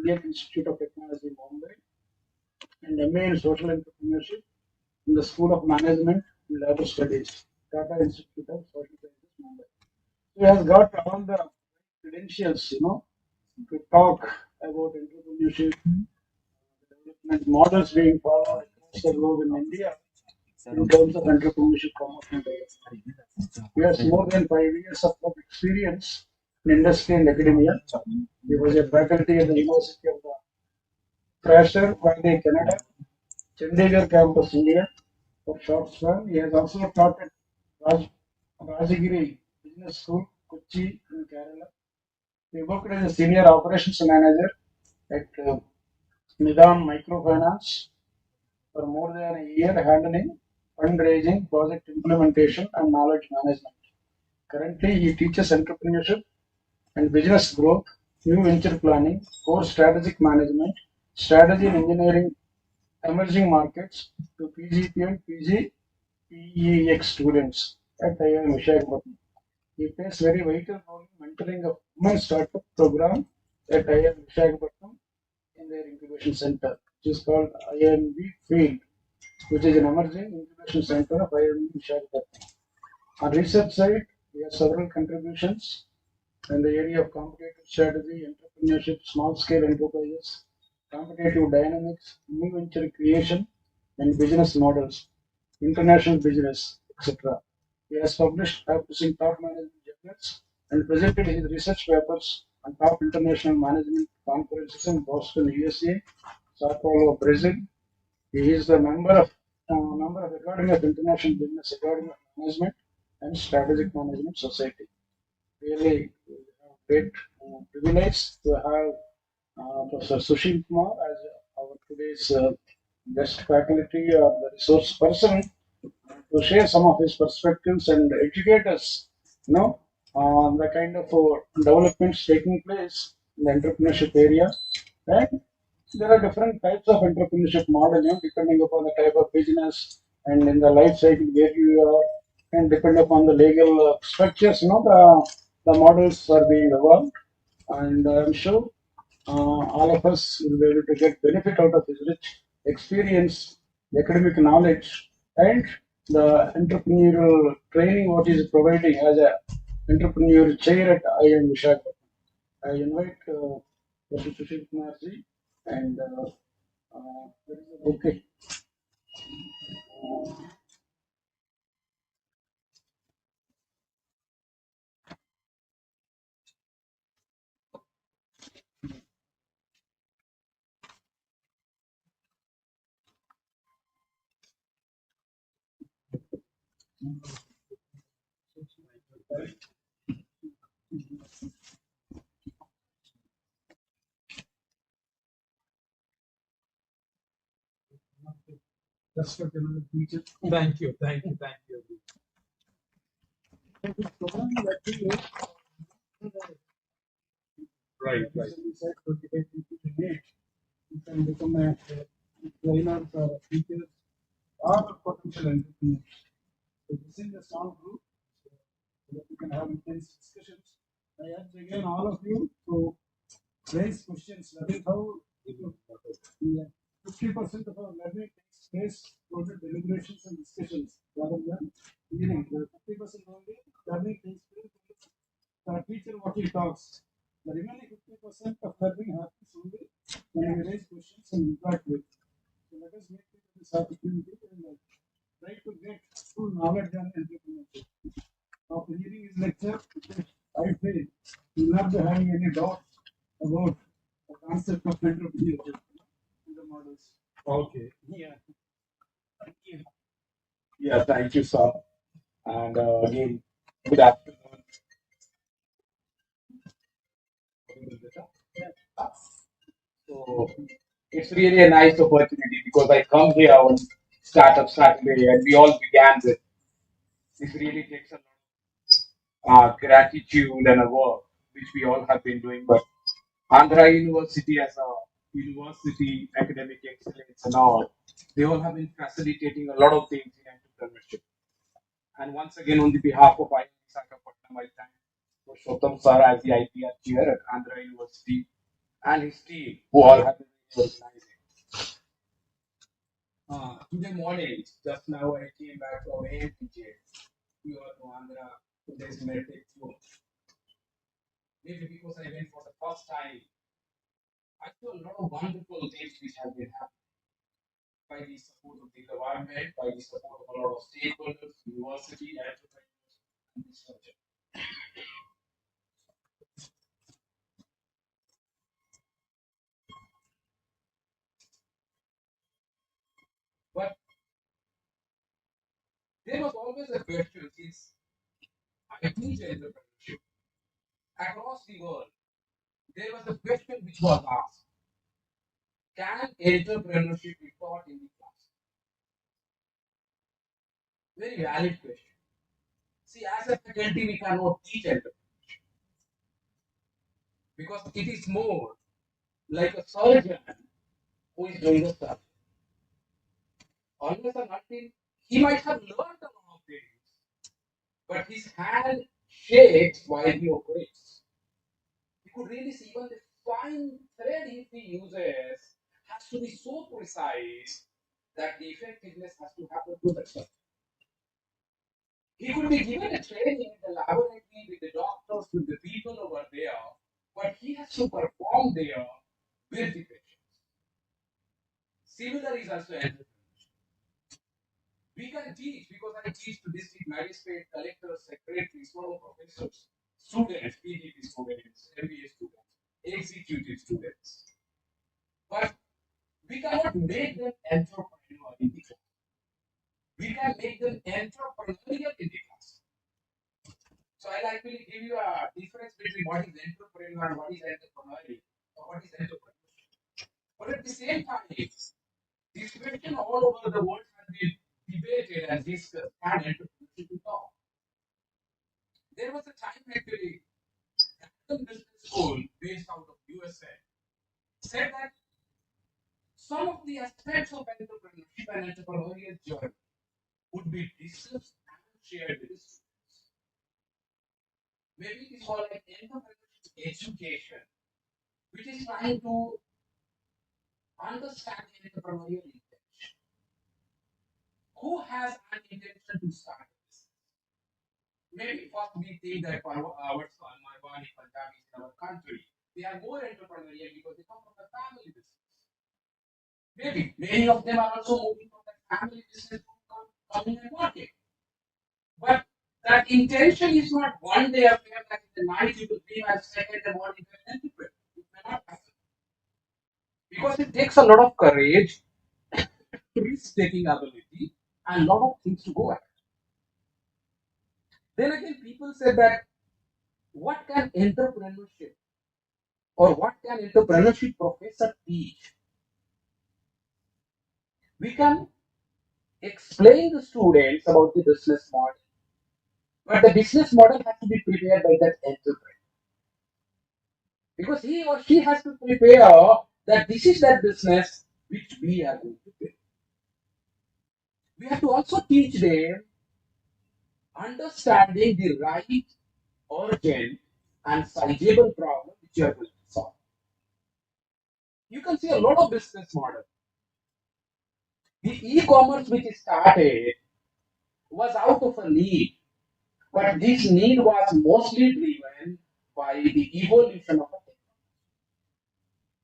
Indian Institute of Technology, Mumbai, and MA in Social Entrepreneurship in the School of Management and Labor Studies, Tata Institute of Social Sciences, Mumbai. He has got all the credentials, to talk about entrepreneurship, development models being followed across the globe in India in terms of entrepreneurship promotion. He has more than 5 years of experience in industry and academia. He was a faculty at the University of the Fraser Valley, Canada, Chandigarh campus, India, for short span. He has also taught at Rajagiri Business School, Kochi, in Kerala. He worked as a senior operations manager at Nidam Microfinance for more than a year, handling fundraising, project implementation, and knowledge management. Currently, he teaches entrepreneurship and business growth, new venture planning, core strategic management, strategy and engineering, emerging markets to PGP and PGPEX students at IIM Visakhapatnam. He plays very vital role in mentoring a women startup program at IIM Visakhapatnam in their incubation center, which is called IIMV Field, which is an emerging incubation center of IIM Visakhapatnam. On research side, we have several contributions in the area of competitive strategy, entrepreneurship, small-scale enterprises, competitive dynamics, new venture creation, and business models, international business, etc. He has published in top management journals and presented his research papers on top international management conferences in Boston, USA, Sao Paulo, Brazil. He is the member of Academy of International Business, Academy of Management, and Strategic Management Society. Really great privilege to have Professor Sushil Kumar as our today's guest faculty or the resource person to share some of his perspectives and educate us, on the kind of developments taking place in the entrepreneurship area. And there are different types of entrepreneurship model, depending upon the type of business and in the life cycle where you are, and depending upon the legal structures, the models are being evolved. And I'm sure all of us will be able to get benefit out of his rich experience, academic knowledge, and the entrepreneurial training what he is providing as a entrepreneur chair at IIM Visakhapatnam. I invite Dr. Sushil Kumar ji and there is a bouquet. That's what another teacher. Thank you, thank you, thank you. This program is actually Right, right. we said 25 people in it. You can become a trainer or teacher or potential entrepreneur. So this is a small group so that we can have intense discussions. I urge again all of you to raise questions. That is how 50% of our learning takes place through the deliberations and discussions rather than hearing. 50% only learning takes place for a teacher what he talks. The remaining 50% of learning happens only when we raise questions and interact with. So let us make it this opportunity and try to get full knowledge on entrepreneurship. After hearing his lecture, I feel you will not be having any doubt about the concept of entrepreneurship and the models. Okay. Yeah. Thank you. Yeah, thank you, sir. And again, good afternoon. So it's really a nice opportunity because I come here on Startup Saturday and we all began with this really takes a lot of gratitude and a work which we all have been doing. But Andhra University as a university, academic excellence and all, they all have been facilitating a lot of things in entrepreneurship. And once again, on the behalf of IIM Visakhapatnam, I thank Purushottam sir as the IPR chair at Andhra University and his team who all have been organizing. Today morning, just now I came back from AMPJ, here to Andhra, today's meditate tour. Maybe because I went for the first time, I saw a lot of wonderful things which have been happening by the support of the government, by the support of a lot of stakeholders, university, entrepreneurs, and researchers. But there was always a question since I teach entrepreneurship across the world. There was a question which was asked: can entrepreneurship be taught in the class? Very valid question. See, as a faculty, we cannot teach entrepreneurship because it is more like a surgeon who is doing the surgery. Unless and until he might have learned a lot of things, but his hand shakes while he operates. He could really see even the fine thread if he uses has to be so precise that the effectiveness has to happen to the surgeon. He could be given a training in the laboratory with the doctors, with the people over there, but he has to perform there with the patients. Similar is also entrepreneurship. We can teach because I teach to district magistrate, collectors, secretaries, all professors, students, PhD students, MBA students, executive students. But we cannot make them entrepreneur in the class. We can make them entrepreneurial in the class. So I'll actually give you a difference between what is entrepreneur and what is entrepreneurial or what is entrepreneurship. But at the same time, this question all over the world has been debated and discussed and entrepreneurship is taught. There was a time actually American business school based out of USA said that some of the aspects of entrepreneurship and entrepreneurial journey would be discussed and shared with the students. Maybe it is called like entrepreneurship education, which is trying to understand the entrepreneurial intention. Who has an intention to start a business? Maybe first we think that for our son, my body, Punjabis in our country, they are more entrepreneurial because they come from a family business. Maybe many of them are also moving from that family business to coming and working. But that intention is not one day affair that in the night you will dream and second the morning you will entrepreneur. It may not happen. Because it takes a lot of courage, risk taking ability, and a lot of things to go at. Then again, people say that what can entrepreneurship or what can entrepreneurship professor teach? We can explain the students about the business model, but the business model has to be prepared by that entrepreneur because he or she has to prepare that this is that business which we are going to build. We have to also teach them understanding the right, urgent, and sizable problem which you are going to solve. You can see a lot of business model. The e-commerce which started was out of a need, but this need was mostly driven by the evolution of a technology.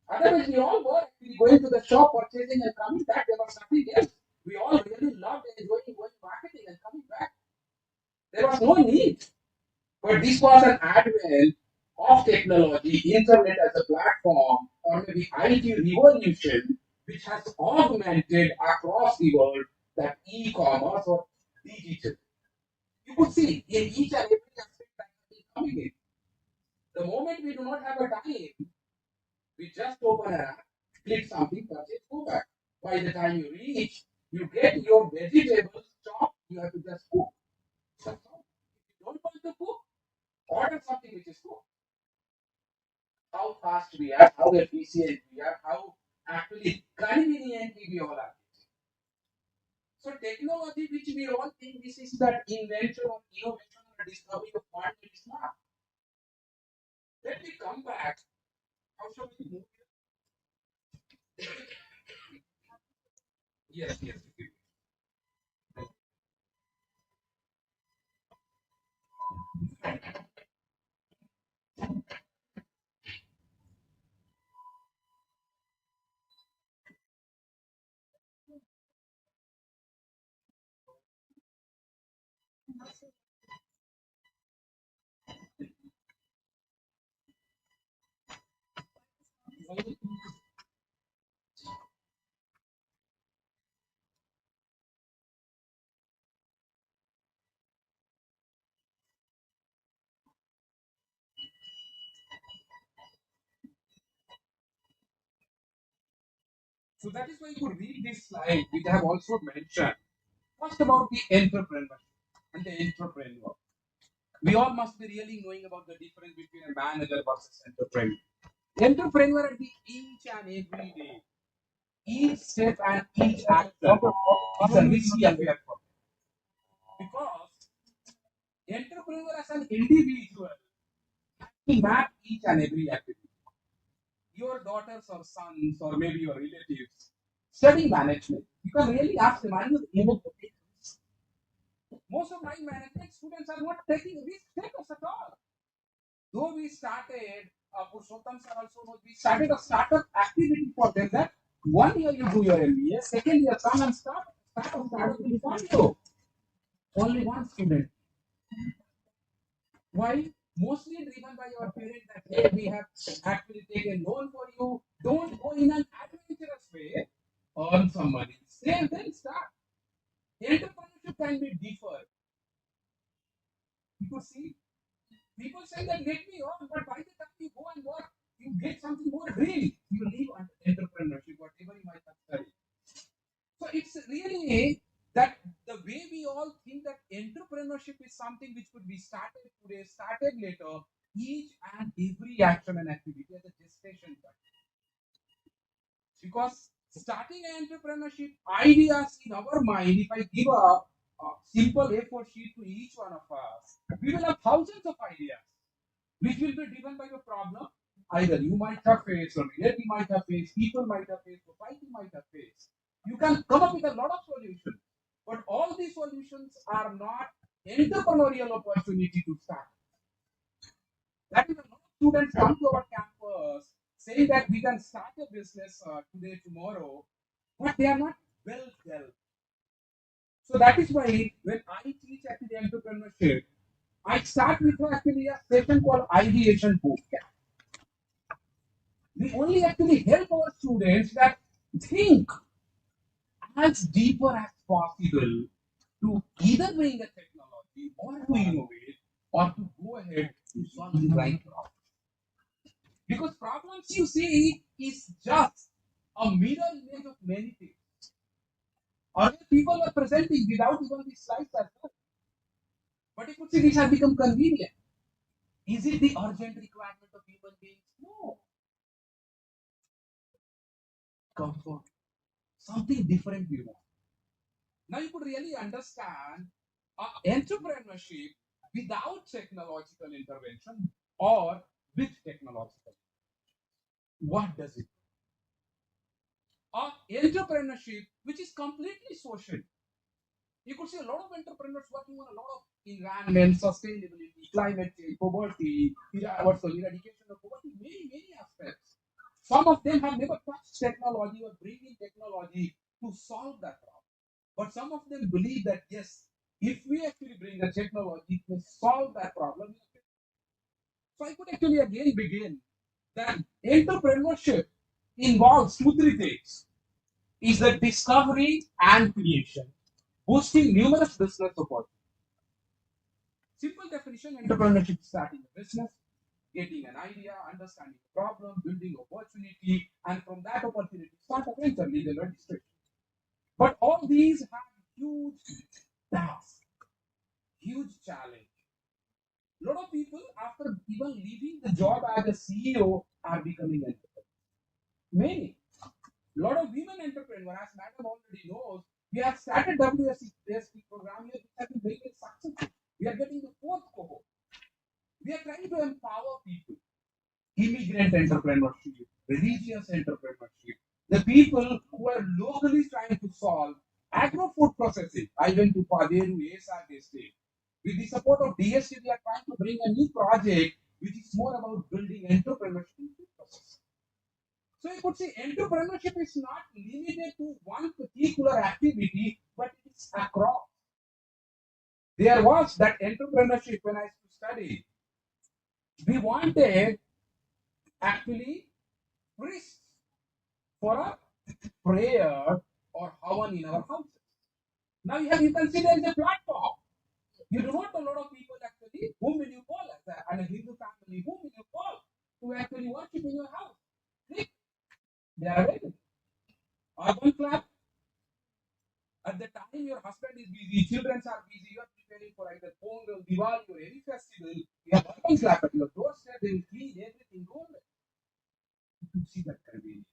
Otherwise, we all were actually going to the shop, purchasing and coming back. There was nothing else. We all really loved enjoying going marketing and coming back. There was no need. But this was an advent of technology, internet as a platform, or maybe IT revolution, which has augmented across the world that e-commerce or digital. You could see in each and every aspect that is coming in. The moment we do not have a time, we just open an app, click something, purchase, go back. By the time you reach, you get your vegetables chopped, you have to just cook. That's all. If you don't want to cook, order something which is cooked. How fast we are, how efficient we are, how actually convenient we all are. So technology which we all think this is that invention or innovation or discovery of one, it is not. Let me come back How shall we move? Yes, yes. So that is why you could read this slide, which I have also mentioned. First about the entrepreneur and the entrepreneur. We all must be really knowing about the difference between a manager versus entrepreneur. Entrepreneur at the each and every day, each step and each action is a risky affair for them. Because entrepreneur as an individual, he map each and every activity. Your daughters or sons or maybe your relatives study management. You can really ask them, are you able to take risks? Most of my management students are not taking risk takers at all. Though we started, Purushottam sir also knows, we started a startup activity for them that 1 year you do your MBA, second year come and start a startup in Bangalore. Only one student. Why? Mostly driven by your parents that hey, we have actually taken loan for you. Don't go in an adventurous way. Earn some money. Save then start. Entrepreneurship can be deferred. You could see people say that let me earn, but by the time you go and work, you get something more real. You leave entrepreneurship, whatever you might have studied. So it's really that the way we all think that entrepreneurship is something which could be started today, started later, each and every action and activity as a gestation time. Because starting an entrepreneurship ideas in our mind, if I give a simple A4 sheet to each one of us, we will have thousands of ideas which will be driven by a problem either you might have faced, or relative might have faced, people might have faced, society might have faced. You can come up with a lot of solutions, but all these solutions are not entrepreneurial opportunity to start. That is a lot of students come to our campus saying that we can start a business today, tomorrow, but they are not well dealt. So that is why when I teach actually entrepreneurship, I start with actually a session called ideation bootcamp. We only actually help our students that think as deeper as possible to either bring a technology or to innovate or to go ahead to solve the right problem. Because problems you see is just a mirror image of many things. Other people are presenting without even the slides as well. But you could see these have become convenient. Is it the urgent requirement of human beings? No. Comfort. Something different we want. Now you could really understand entrepreneurship without technological intervention or with technological. What does it? Entrepreneurship, which is completely social. You could see a lot of entrepreneurs working on a lot of environment, sustainability, climate change, poverty, eradication of poverty, many aspects. Some of them have never touched technology or bringing technology to solve that problem. But some of them believe that yes, if we actually bring the technology to solve that problem, so I could actually again begin that entrepreneurship involves two, three things. Is the discovery and creation, boosting numerous business opportunities. Simple definition, entrepreneurship is starting a business, getting an idea, understanding the problem, building opportunity, and from that opportunity, start a venture, legal registration. But all these have huge tasks, huge challenge. A lot of people, after even leaving the job as a CEO, are becoming entrepreneurs. Many. A lot of women entrepreneurs, as Madam already knows, we have started WSP program here, which has been very successful. We are getting the fourth cohort. We are trying to empower people. immigrant entrepreneurship, religious entrepreneurship, the people who are locally trying to solve agro-food processing. I went to Paderu, ASRD state. With the support of DSC, we are trying to bring a new project which is more about building entrepreneurship in food processing. So you could say entrepreneurship is not limited to one particular activity, but it's across. There was that entrepreneurship when I used to study. We wanted actually priests for a prayer or havan in our houses. Now you can see there is a platform. You do not know a lot of people actually. Whom will you call as a Hindu family? Whom will you call to actually worship in your house? Click. They are available. Urban clap. At the time your husband is busy, children are busy, you are preparing for either Pongal, Diwali, or any festival. You have urban clap at your doorstep. They will clean everything. Go away. You could see that convenience.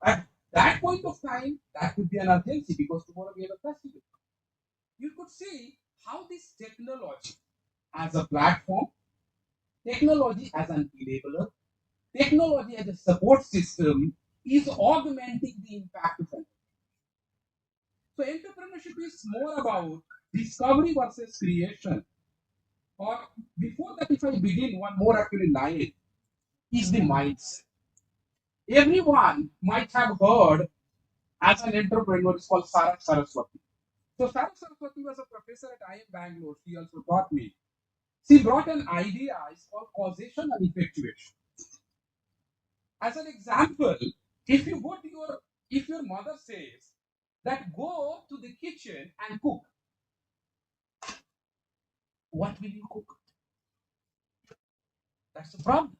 At that point of time, that could be an urgency because tomorrow we have a festival. You could see how this technology as a platform, technology as an enabler, technology as a support system is augmenting the impact of it. So entrepreneurship is more about discovery versus creation. Or before that, if I begin one more actually line, is the mindset. Everyone might have heard as an entrepreneur is called Sarak Saraswati. So Sarak Saraswati was a professor at IIM Bangalore. She also taught me. She brought an idea, it's called causation and effectuation. As an example, if you go to if your mother says that go to the kitchen and cook, what will you cook? That's the problem.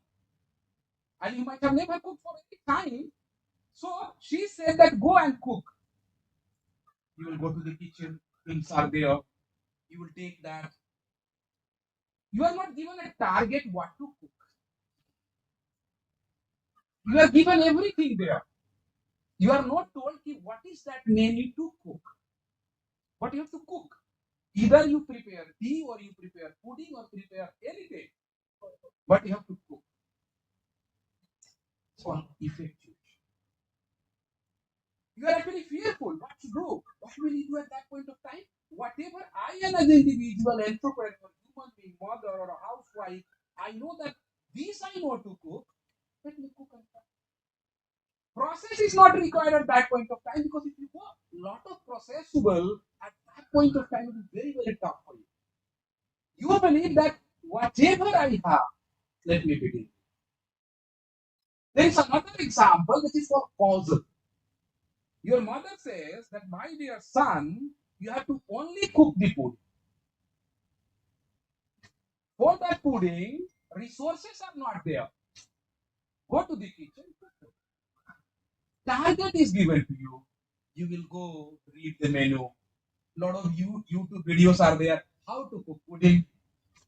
And you might have never cooked for any time. So she said that go and cook. You will go to the kitchen, things are there. You will take that. You are not given a target what to cook. You are given everything there. You are not told what is that menu to cook. What you have to cook. Either you prepare tea or you prepare pudding or prepare anything. But you have to cook. So effective. You are actually fearful what to do. What will you do at that point of time? Whatever I am as an individual, entrepreneur, human being, mother or a housewife, I know that this I know to cook. Let me cook and cook. Process is not required at that point of time because if you go a lot of processable at that point of time, it is very, very tough for you. You believe that whatever I have, let me begin. There is another example which is for causal. Your mother says that, my dear son, you have to only cook the food. For that pudding, resources are not there. Go to the kitchen. Target is given to you. You will go read the menu. A lot of YouTube videos are there. How to cook pudding.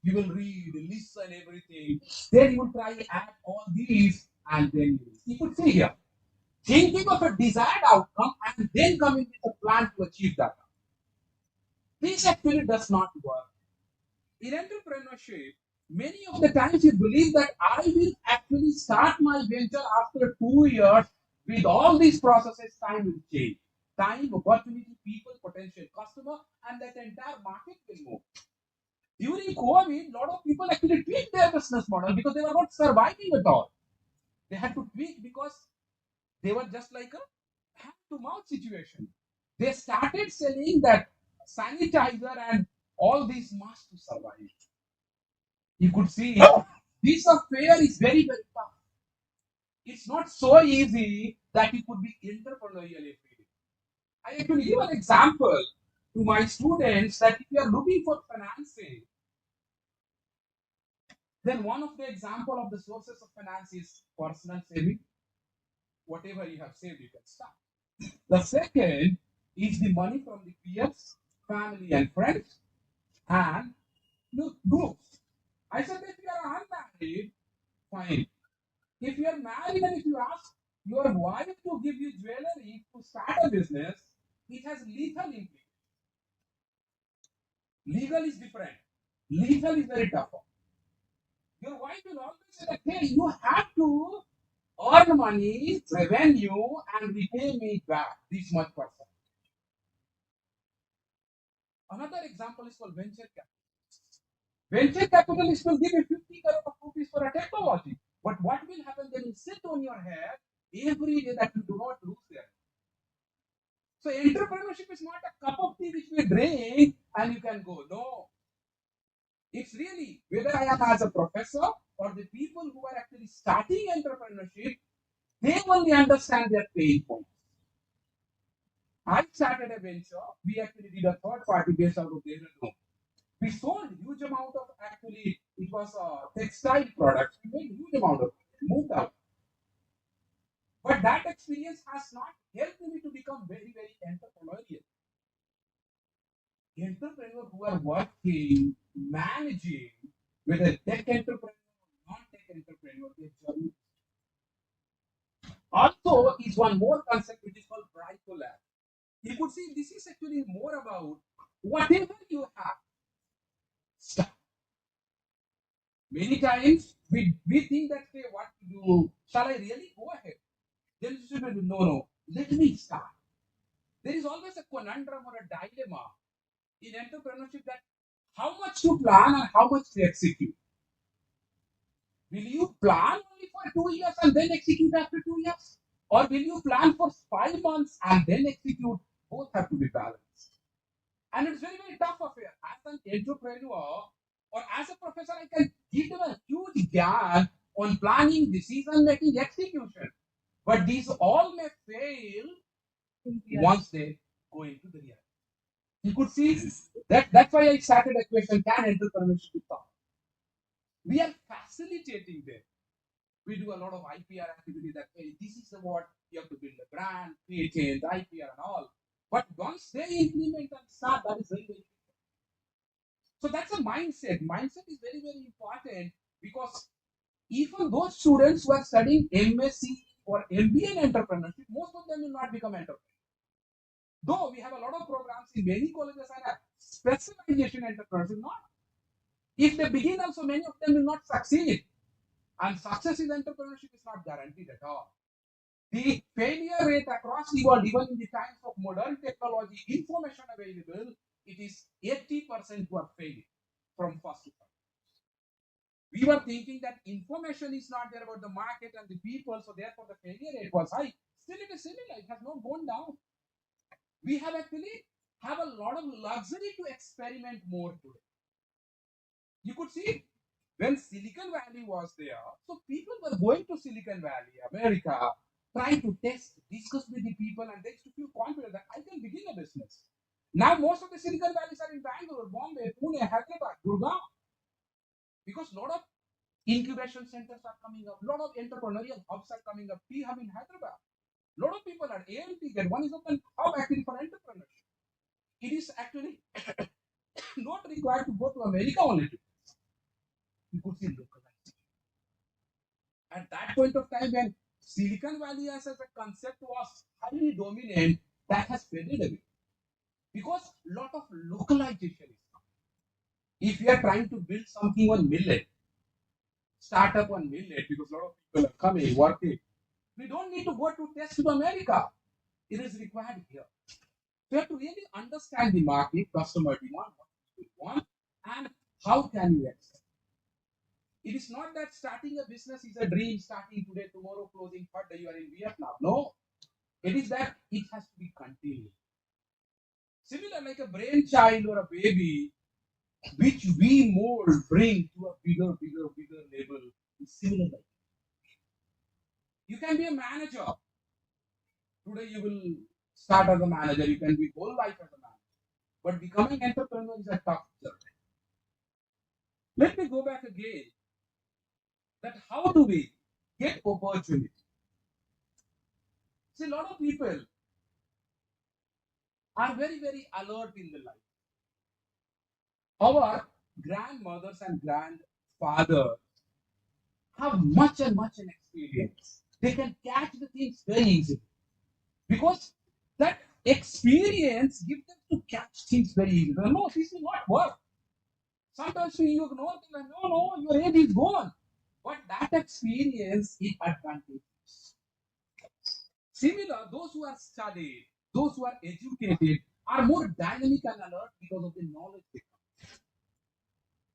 You will read, listen, everything. Then you will try add all these, and then you could see here. Thinking of a desired outcome and then coming with a plan to achieve that. This actually does not work. In entrepreneurship, many of the times you believe that I will actually start my venture after 2 years. With all these processes, time will change. Time, opportunity, people, potential customer, and that entire market will move. During COVID, a lot of people actually tweaked their business model because they were not surviving at all. They had to tweak because they were just like a hand to mouth situation. They started selling that sanitizer and all these masks to survive. You could see this affair is very, very tough. It's not so easy that you could be entrepreneurial every day. I actually give an example to my students that if you are looking for financing, then one of the example of the sources of finance is personal saving. Whatever you have saved, you can start. The second is the money from the peers, family, and friends, and groups. I said if you are unmarried, fine. If you are married and if you ask your wife to give you jewelry to start a business, it has lethal implications. Legal is different. Lethal is very tough. Your wife will always say that, hey, you have to earn money, revenue, and repay me back this much percent. Another example is called venture capital. Venture capitalists will give you 50 crore of rupees for a technology. But what will happen? They will sit on your head every day that you do not lose there. So entrepreneurship is not a cup of tea which we drink and you can go. No. It's really whether I am as a professor or the people who are actually starting entrepreneurship, they only understand their pain points. I started a venture. We actually did a third party based out of Dehradun. We sold huge amount of actually it was a textile product. We made huge amount of it, moved out. But that experience has not helped me to become very, very entrepreneurial. Entrepreneurs who are working, managing, whether tech entrepreneur or non-tech entrepreneur, their journey. Also, is one more concept which is called bricolab. You could see this is actually more about whatever you have. Start. Many times we think that hey, what to do? Shall I really go ahead? Then you should be no, no. Let me start. There is always a conundrum or a dilemma in entrepreneurship that how much to plan and how much to execute. Will you plan only for 2 years and then execute after 2 years? Or will you plan for 5 months and then execute? Both have to be balanced. And it's very, very tough affair. As an entrepreneur or as a professor, I can give them a huge gap on planning, decision making, execution. But these all may fail once they go into the reality. You could see that's why I started a question, can entrepreneurship be taught? We are facilitating them. We do a lot of IPR activity that hey, this is the what you have to build a brand, patent, IPR and all. But once they implement and start, that is very, very important. So that's a mindset. Mindset is very, very important because even those students who are studying MSc or MBA in entrepreneurship, most of them will not become entrepreneurs. Though we have a lot of programs in many colleges and a specialization in entrepreneurship, not. If they begin also, many of them will not succeed. And success in entrepreneurship is not guaranteed at all. The failure rate across the world, even in the times of modern technology, information available, it is 80% who are failing from first to third. We were thinking that information is not there about the market and the people, so therefore the failure rate was high. Still, it is similar. It has not gone down. We have actually have a lot of luxury to experiment more today. You could see when Silicon Valley was there, so people were going to Silicon Valley, America, trying to test, discuss with the people, and they used to feel confident that I can begin a business. Now most of the Silicon Valleys are in Bangalore, Bombay, Pune, Hyderabad, Gurgaon, because a lot of incubation centers are coming up, a lot of entrepreneurial hubs are coming up. T Hub in Hyderabad. A lot of people are AMT, that one is open hub actually for entrepreneurship. It is actually not required to go to America only. You could see localization. At that point of time, when Silicon Valley as a concept was highly dominant, that has faded away because a lot of localization is coming. If you are trying to build something on millet, startup on millet, because a lot of people are coming, working, we don't need to go to test to America. It is required here. So you have to really understand the market, customer demand, what people want, and how can you accept. It is not that starting a business is a dream, starting today, tomorrow, closing third day, you are in Vietnam. No. It is that it has to be continued. Similar like a brainchild or a baby, which we mold, bring to a bigger, bigger, bigger level. It's similar like you can be a manager. Today you will start as a manager, you can be whole life as a manager. But becoming entrepreneur is a tough journey. Let me go back again. That how do we get opportunity? See, a lot of people are very, very alert in the life. Our grandmothers and grandfathers have much and much an experience. They can catch the things very easily because that experience gives them to catch things very easily. No, this will not work. Sometimes we ignore them and no, your age is gone. But that experience is advantageous. Similar, those who are studied, those who are educated, are more dynamic and alert because of the knowledge they come.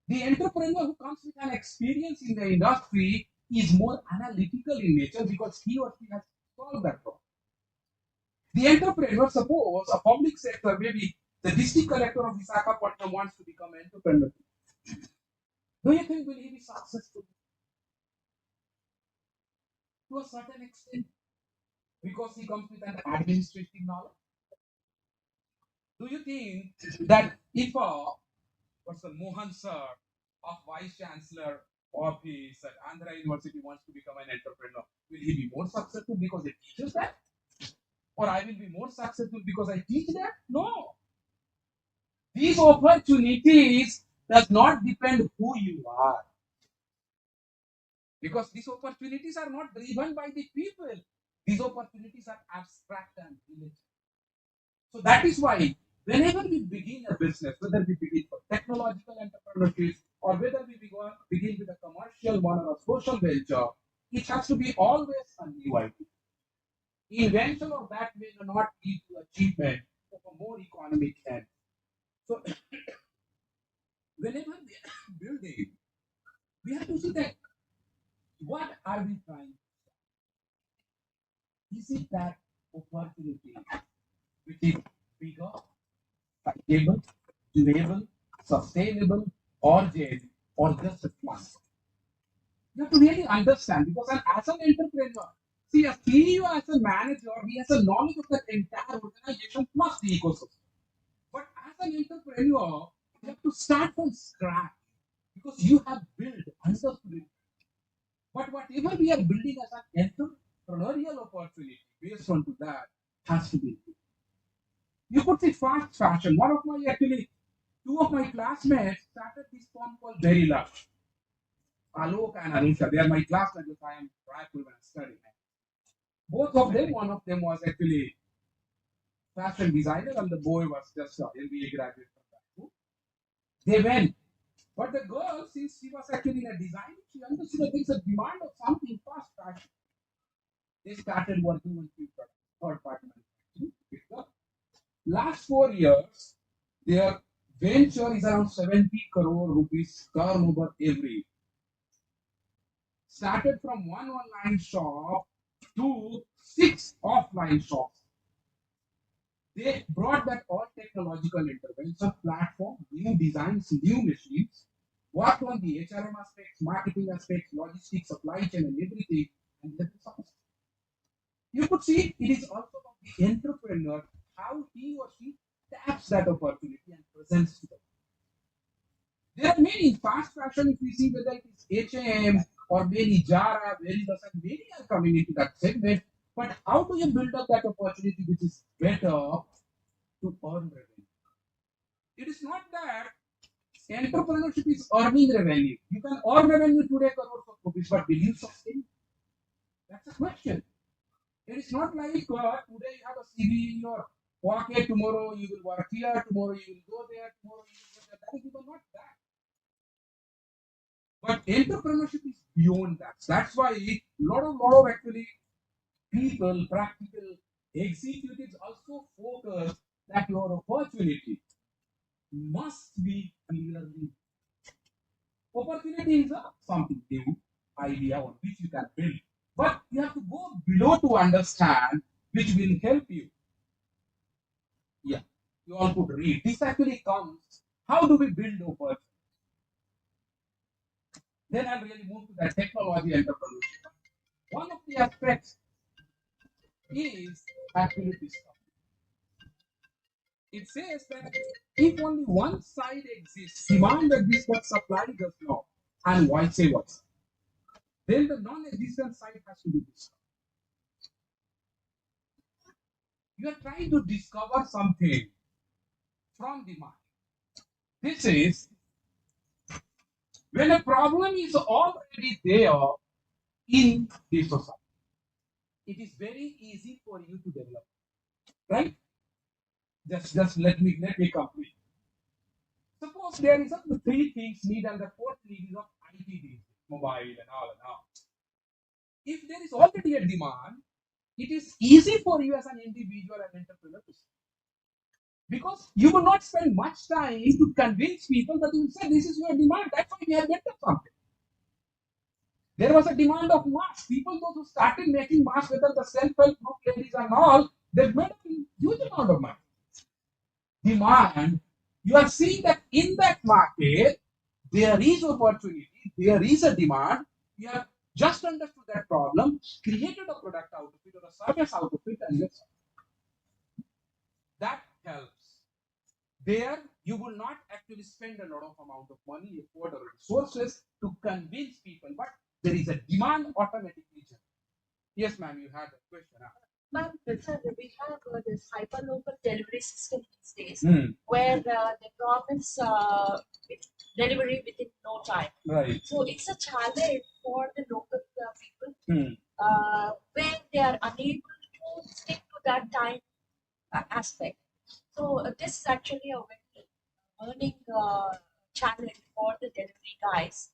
The entrepreneur who comes with an experience in the industry is more analytical in nature because he or she has solved that problem. The entrepreneur, suppose a public sector, maybe the district collector of Visakhapatnam wants to become an entrepreneur. Do you think will he be successful? To a certain extent, because he comes with an administrative knowledge. Do you think that if what's the Mohan sir of Vice Chancellor office at Andhra University wants to become an entrepreneur, will he be more successful because he teaches that? Or I will be more successful because I teach that? No. These opportunities does not depend who you are. Because these opportunities are not driven by the people. These opportunities are abstract and relative. So that is why whenever we begin a business, whether we begin for technological entrepreneurship or whether we begin with a commercial one or a social venture, it has to be always a new idea. Invention of that may not lead to achievement of a more economic end. So whenever we are building, we have to see that what are we trying? Is it that opportunity which is bigger, sustainable, durable, sustainable, or just a fun? You have to really understand because as an entrepreneur, see a CEO as a manager, he has a knowledge of the entire organization plus the ecosystem. But as an entrepreneur, you have to start from scratch because you have built, understood it. But whatever we are building as an entrepreneurial opportunity based on to that has to be. You could see fast fashion. One of my actually two of my classmates started this firm called Very Love. Alok and Anusha, they are my classmates which I am prideful when studying. Both of them, one of them was actually fashion designer and the boy was just an MBA graduate from that school. They went. But the girl, since she was actually in a design, she understood that there's a demand of something fast fashion. They started working on few products, third party manufacturing. Last 4 years, their venture is around 70 crore rupees turnover every year. Started from one online shop to 6 offline shops. They brought that all technological intervention platform, new designs, new machines, worked on the HRM aspects, marketing aspects, logistics, supply chain, and everything, and left the success. You could see it is also about the entrepreneur, how he or she taps that opportunity and presents to them. There are many fast fashion, if we see whether it is H&M or maybe Jara, very many are coming into that segment. But how do you build up that opportunity which is better to earn revenue? It is not that entrepreneurship is earning revenue. You can earn revenue today crores of rupees, but will you sustain? That's a question. It is not like today you have a CV in your pocket, tomorrow you will work here, tomorrow you will go there, tomorrow you will go there. That is even not that. But entrepreneurship is beyond that. That's why a lot of actually people, practical executives also focus that your opportunity must be clearly. Opportunity is something new idea on which you can build. But you have to go below to understand which will help you. Yeah, you all could read. This actually comes. How do we build opportunity? Then I'll really move to the technology entrepreneurship. One of the aspects is actually discovery. It says that if only one side exists, demand exists but supply does not, and vice versa, then the non-existent side has to be discovered. You are trying to discover something from the market. This is when a problem is already there in the society. It is very easy for you to develop, right? Just let me complete. Suppose Suppose there is the three things need and the fourth need is of IT these days, mobile and all and all. If there is already a demand, it is easy for you as an individual and entrepreneur to sell. Because you will not spend much time to convince people, but you will say this is your demand. That's why we have better something. There was a demand of masks. People those who started making masks, whether the self-help group ladies and all, they made a huge amount of money. Demand, you are seeing that in that market, there is opportunity, there is a demand. You have just understood that problem, created a product out of it or a service out of it, and let's that helps. There, you will not actually spend a lot of amount of money, effort, or resources to convince people, but there is a demand automatically. Yes, ma'am, you had a question. Ma'am, sir, we have this hyperlocal delivery system these days Hmm. where they promise delivery within no time. Right. So it's a challenge for the local people Hmm. where they are unable to stick to that time aspect. So this is actually a very learning challenge for the delivery guys.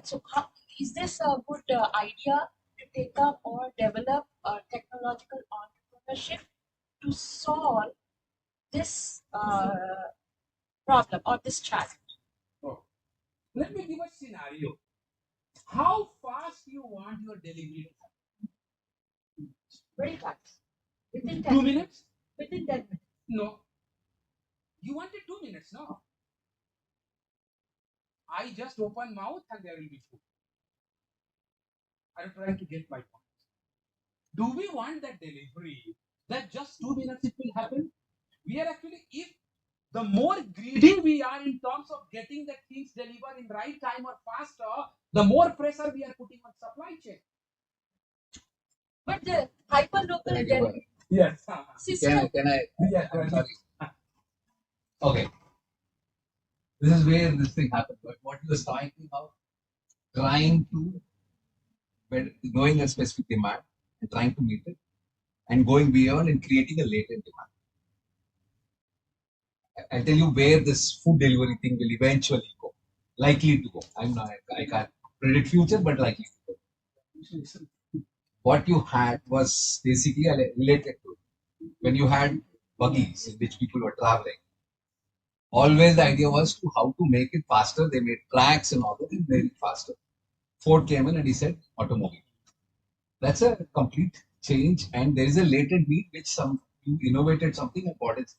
So how, is this a good idea to take up or develop technological entrepreneurship to solve this problem or this challenge? Oh. Let me give a scenario. How fast you want your delivery to happen? Very fast. Within 2 minutes? Within 10 minutes. No. You wanted 2 minutes, no? I just open mouth and there will be food. I'm trying to get my point. Do we want that delivery that just 2 minutes it will happen? We are actually, if the more greedy we are in terms of getting the things delivered in right time or faster, the more pressure we are putting on supply chain. But the hyperlocal delivery Yes. system. Can I? Yes. I'm sorry. Okay. This is where this thing happened. But what you were talking about, trying to, knowing a specific demand and trying to meet it, and going beyond and creating a latent demand. I'll tell you where this food delivery thing will eventually go. Likely to go. I can't predict future, but likely to go. What you had was basically related to it. When you had buggies in which people were traveling, always the idea was to how to make it faster. They made tracks and all that and made it faster. Ford came in and he said automobile. That's a complete change, and there is a latent need which some you innovated something and bought it.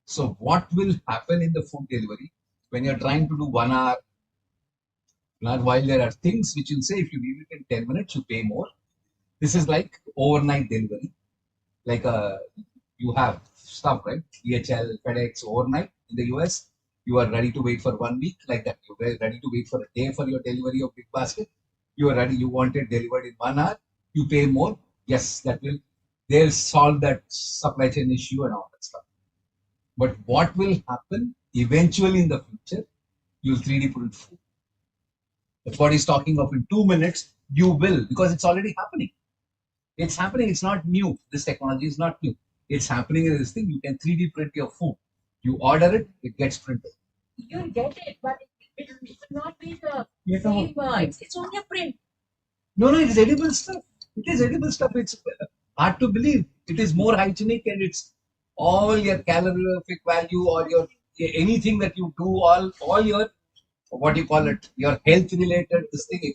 So what will happen in the food delivery when you're trying to do 1 hour? Now, while there are things which you'll say if you leave it in 10 minutes, you pay more. This is like overnight delivery. Like you have stuff, right? DHL, FedEx, overnight in the US. You are ready to wait for 1 week, like that. You're ready to wait for a day for your delivery of big basket. You are ready. You want it delivered in 1 hour. You pay more. Yes, that will. They'll solve that supply chain issue and all that stuff. But what will happen eventually in the future? You'll 3D print food. That's what he's talking of. In 2 minutes, you will, because it's already happening. It's happening. It's not new. This technology is not new. It's happening in this thing. You can 3D print your food. You order it, it gets printed. You'll get it, but it will not be the Yes, same. It's only a print. No, it's edible stuff. It is edible stuff. It's hard to believe. It is more hygienic and it's all your calorific value or your anything that you do, all your what do you call it, your health related this thing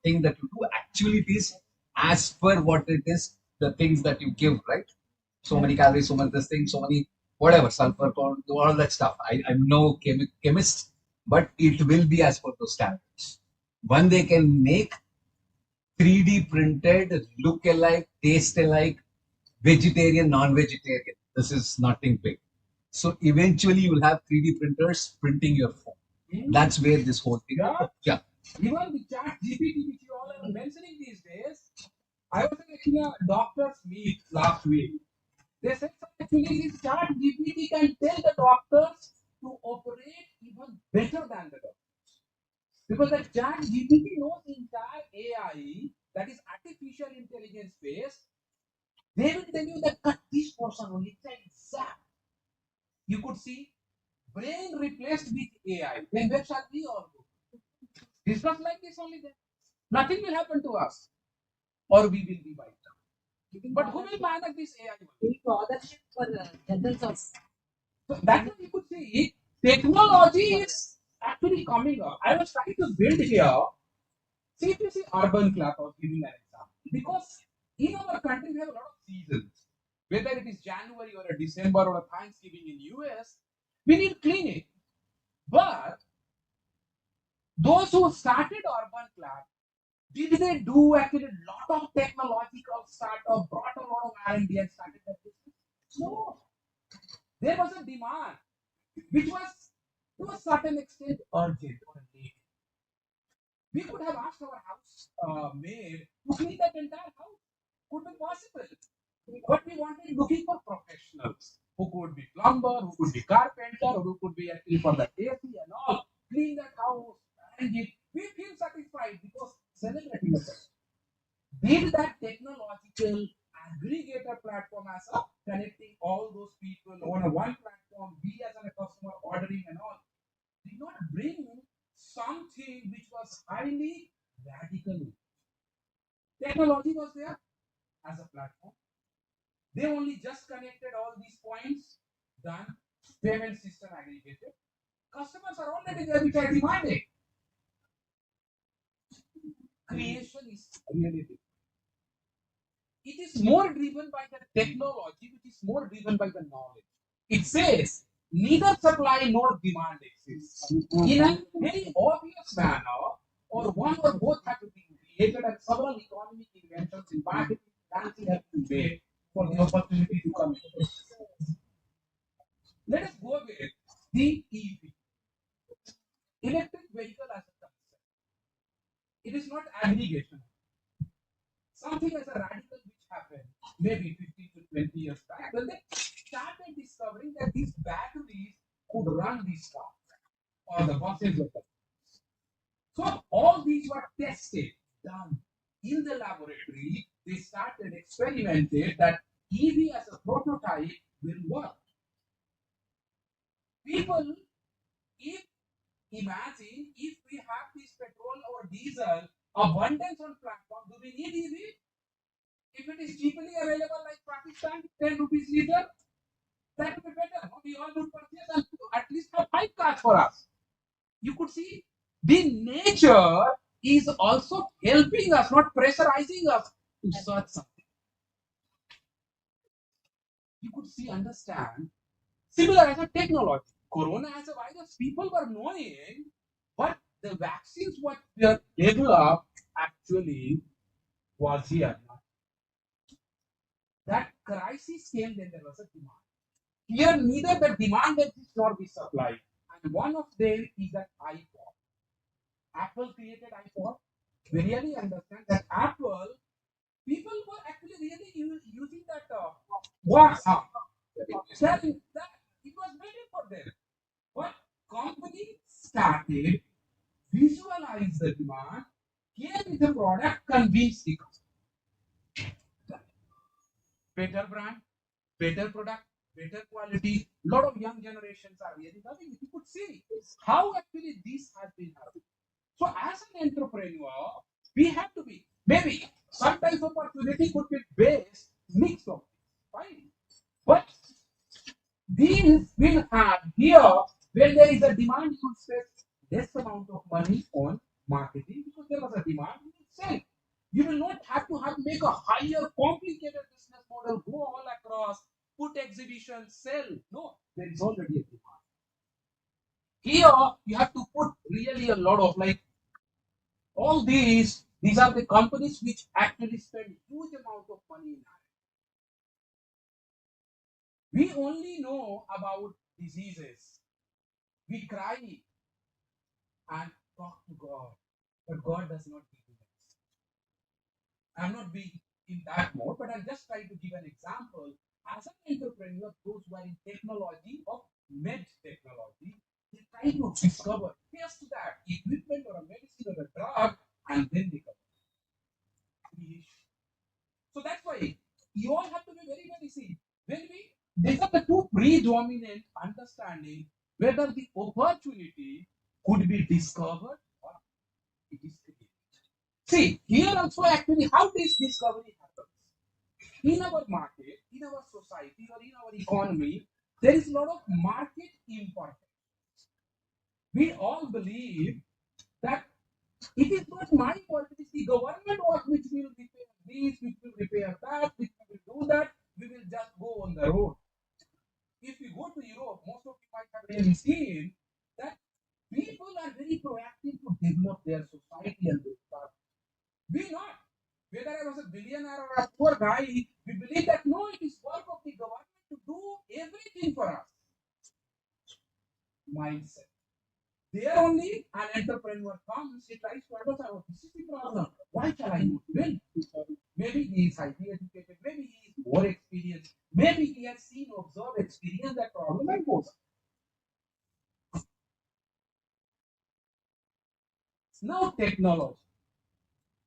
thing that you do actually it is as per what it is, the things that you give, right? So many calories, so much this thing, so many whatever, sulfur, all that stuff. I'm no chemist, but it will be as per those standards. When they can make 3D printed, look alike, taste alike, vegetarian, non-vegetarian. This is nothing big. So eventually you will have 3D printers printing your phone. That's where this whole thing. Yeah. Even the chat GPT, which you all are mentioning these days, I was in a doctor's meet last week. They said actually this chat GPT can tell the doctors to operate even better than the doctor. Because the chat GPT knows the entire AI, that is artificial intelligence space. They will tell you that cut this portion only. It's exact. You could see brain replaced with AI, then where shall we all go? It's not like this only then. Nothing will happen to us, or we will be wiped out. But who will manage this AI? Giving authorship for general source. So that's why you could see technology is actually coming up. I was trying to build here. See if you see urban club, I was giving an example. Because in our country we have a lot of seasons. Whether it is January or a December or a Thanksgiving in US, we need cleaning. But those who started urban club, did they do actually a lot of technological startup, brought a lot of R&D and started that business? No. There was a demand which was to a certain extent urgent or needed. We could have asked our house maid to clean that entire house. Could be possible. But we wanted looking for professionals who could be plumber, who could be carpenter, who could be actually for the AC and all, clean that house, and it. We feel satisfied because celebrating the best. Did that technological aggregator platform as a connecting all those people on a one platform, we as a customer ordering and all, did not bring something which was highly radical. Technology was there as a platform. They only just connected all these points, done, payment system aggregated. Customers are already there which are demanding. Creation is really big. It is more driven by the technology, which is more driven by the knowledge. It says neither supply nor demand exists. In a very obvious manner, or one or both have to be created, and several economic inventions in marketing financing have to be made for the opportunity to come. Let us go with the EV, electric vehicle as a concept. It is not aggregation. Something as a radical which happened maybe 15 to 20 years back when they started discovering that these batteries could run these cars or the buses of the. So all these were tested, done in the laboratory. They started experimented that EV as a prototype will work. People, if imagine if we have this petrol or diesel abundance on platform, do we need EV? If it is cheaply available like Pakistan, 10 rupees liter, that would be better. We all would purchase and at least have 5 cars for us. You could see the nature is also helping us, not pressurizing us to search something. You could see, understand. Similar as a technology. Corona as a virus, people were knowing, but the vaccines what were developed actually was here. That crisis came when there was a demand. Here, neither the demand exists nor the supply. And one of them is that iPod. Apple created iPod. We really understand that Apple, people were actually really using that WhatsApp. Selling that, it was waiting for them. But company started, visualize the demand, came with a product, convinced the customer. Better brand, better product, better quality. Lot of young generations are really loving it. You could see how actually this has been happening. So as an entrepreneur, we have to be maybe sometimes opportunity could be based mix of things, fine. But these will have here when there is a demand, you will spend less amount of money on marketing because there was a demand, you will sell. You will not have to make a higher complicated business model, go all across, put exhibitions, sell. No, there is already a demand. Here you have to put really a lot of like all these are the companies which actually spend huge amount of money in R&D. We only know about diseases. We cry and talk to God, but God does not give you medicine. I'm not being in that mode, but I'll just try to give an example. As an entrepreneur, those who are in technology of med technology, they try to discover, test that equipment or a medicine or a drug, and then they come. So that's why you all have to be very, very see. When we these are the two predominant understanding whether the opportunity could be discovered or it is created. See, here also actually how this discovery happens. In our market, in our society, or in our economy, there is a lot of market importance. We all believe that it is not my fault, it is the government work which will repair this, which will repair that, which will do that, we will just go on the road. If you go to Europe, most of you might have really seen that people are very proactive to develop their society and their stuff. We not. Whether I was a billionaire or a poor guy, we believe that no, it is work of the government to do everything for us. Mindset. There only an entrepreneur comes, he tries to understand, oh, this is the problem. Why shall I not win? Maybe he is highly educated, maybe he is more experienced, maybe he has seen, observed, experienced that problem and goes. Now technology.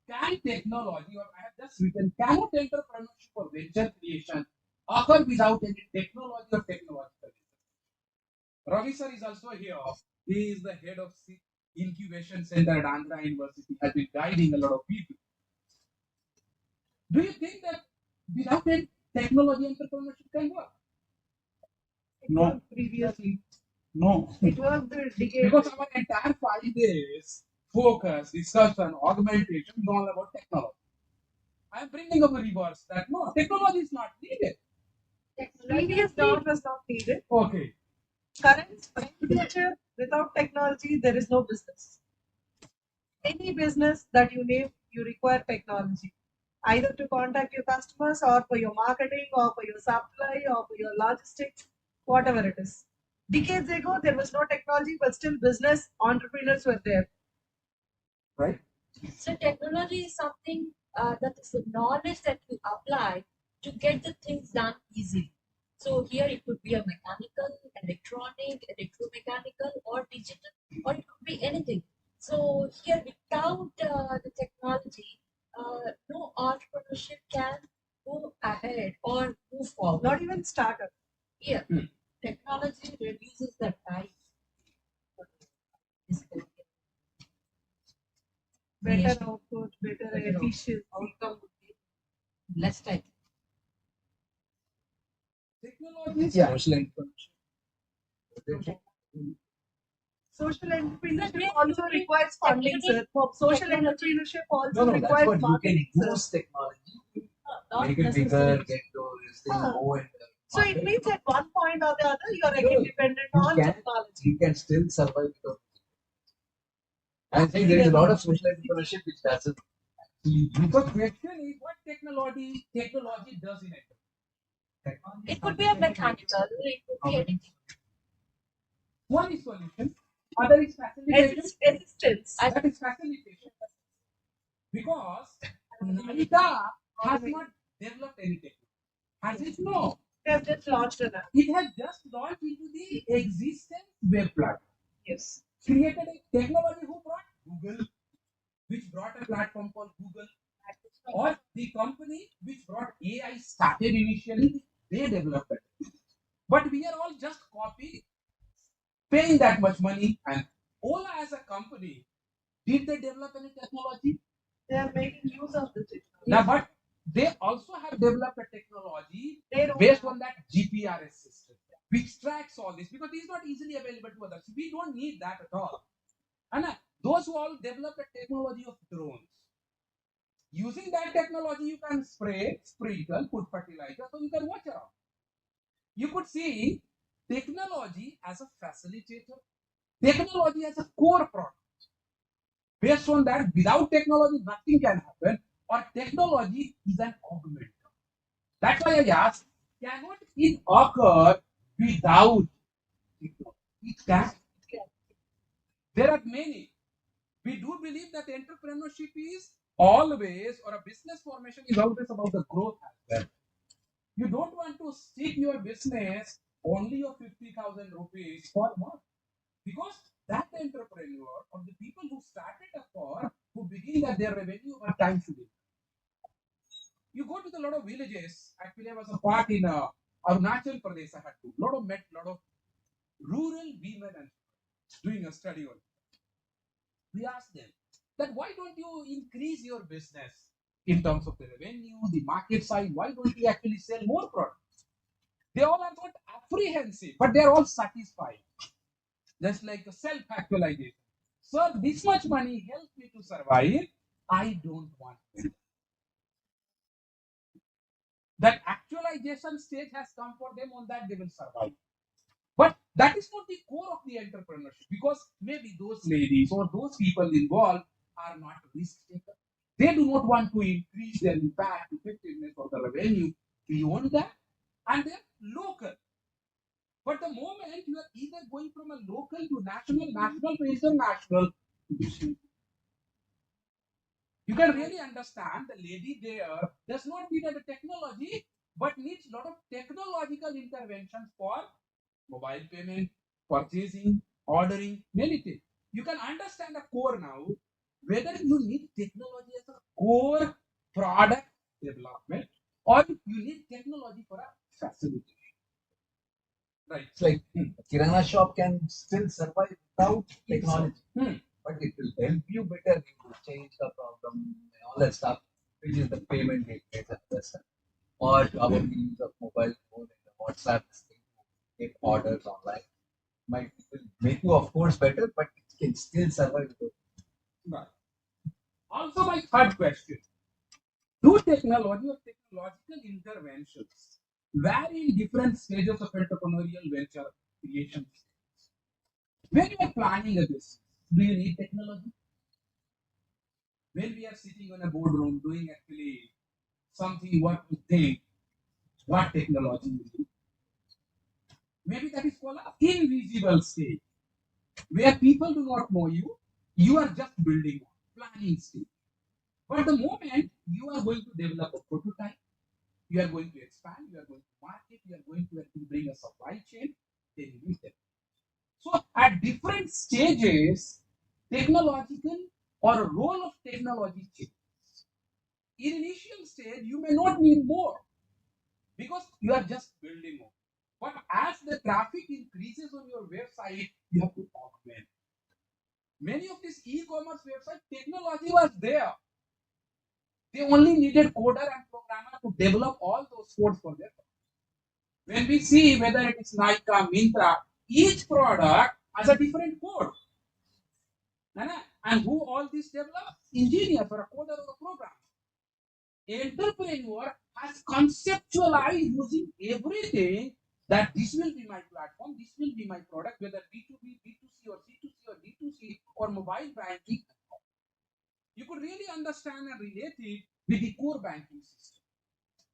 Can technology, or I have just written, cannot entrepreneurship or venture creation occur without any technology or technological research? Ravi sir is also here. He is the head of incubation center at Andhra University, has been guiding a lot of people. Do you think that without it, technology entrepreneurship can work? No, Previously, no. it was the decade. Because our entire 5 days focus, discussion, augmentation is all about technology. I am bringing up a reverse that no, technology is not needed. Previous job was not needed. Okay. Current future, without technology, there is no business. Any business that you name, you require technology, either to contact your customers or for your marketing or for your supply or for your logistics, whatever it is. Decades ago, there was no technology, but still business entrepreneurs were there. Right? So technology is something that is the knowledge that you apply to get the things done easily. So here it could be a mechanical, electronic, electromechanical, or digital, or it could be anything. So here, without the technology, no entrepreneurship can go ahead or move forward. Not even startup. Here, technology reduces the time. Better Yes. output, better Better efficiency. outcome would be less time. Technology is Social entrepreneurship. Social entrepreneurship But also requires funding, sir. Social entrepreneurship also No, that's requires what you can marketing, sir. use technology, Not make it bigger, necessarily. get to this thing, Ah. go and So it means at one point or the other, you are No, again dependent you on can- technology. you can still survive without. I think there is a lot of social entrepreneurship which doesn't actually use the question is what technology does in it. It could be a mechanical, it could be anything. One is solution, other is facilitation. Assistance. That is facilitation. Because NIDA has not developed any technology. Has it? No. They have just launched an app. It has just launched into the existing web platform. Yes. Created a technology who brought Google, which brought a platform called Google, or the company which brought AI started initially, they developed it. But we are all just copying, paying that much money, and Ola as a company, did they develop any technology? They are making use of the technology. Now, but they also have developed a technology They don't based on that GPRS system, which tracks all this because it is not easily available to others. We don't need that at all. And those who all developed a technology of drones, using that technology, you can spray, sprinkle, put fertilizer, so you can watch around. You could see technology as a facilitator, technology as a core product. Based on that, without technology, nothing can happen, or technology is an augment. That's why I asked, cannot it occur without technology? It can. There are many. We do believe that entrepreneurship is always, or a business formation is always about the growth as well. You don't want to stick your business only of 50,000 rupees per month. Because that entrepreneur or the people who started a firm who begin that their revenue over time should increase. You go to a lot of villages. Actually, I was a part in Arunachal Pradesh. I had to lot of rural women and doing a study on it. We asked them that why don't you increase your business in terms of the revenue, the market size? Why don't you actually sell more products? They all are not apprehensive, but they are all satisfied. Just like a self-actualization. Sir, this much money helps me to survive. I don't want it. That actualization stage has come for them, on that they will survive. But that is not the core of the entrepreneurship, because maybe those ladies or those people involved are not risk takers. They do not want to increase their impact, effectiveness, or the revenue beyond that, and they're local. But the moment you are either going from a local to national, national to international, you can really understand the lady there does not need a technology, but needs a lot of technological interventions for mobile payment, purchasing, ordering, many things. You can understand the core now, whether you need technology as a core product development or you need technology for a facility. Right. It's like a kirana shop can still survive without technology, but it will help you better to change the problem and all that stuff, which is the payment gateway and other stuff. Or our use of mobile phone and the WhatsApp thing to get orders online. Might it will make you, of course, better, but it can still survive without. Right. Also, my third question: do technology or technological interventions vary in different stages of entrepreneurial venture creation? When you are planning a business, do you need technology? When we are sitting in a boardroom doing actually something, what to think, what technology you need? Maybe that is called an invisible stage, where people do not know you. You are just building on, planning stage. But the moment you are going to develop a prototype, you are going to expand, you are going to market, you are going to actually bring a supply chain, then you need them. So at different stages, technological or a role of technology changes. In initial stage, you may not need more because you are just building more. But as the traffic increases on your website, you have to augment. Many of these e-commerce website technology was there. They only needed coder and programmer to develop all those codes for them. When we see whether it is Nike, Mintra, each product has a different code. And who all this develop? Engineers or a coder or a programmer. Entrepreneur has conceptualized using everything that this will be my platform, this will be my product, whether B2B, B2C, or C2C, or D2C, or mobile banking. You could really understand and relate it with the core banking system.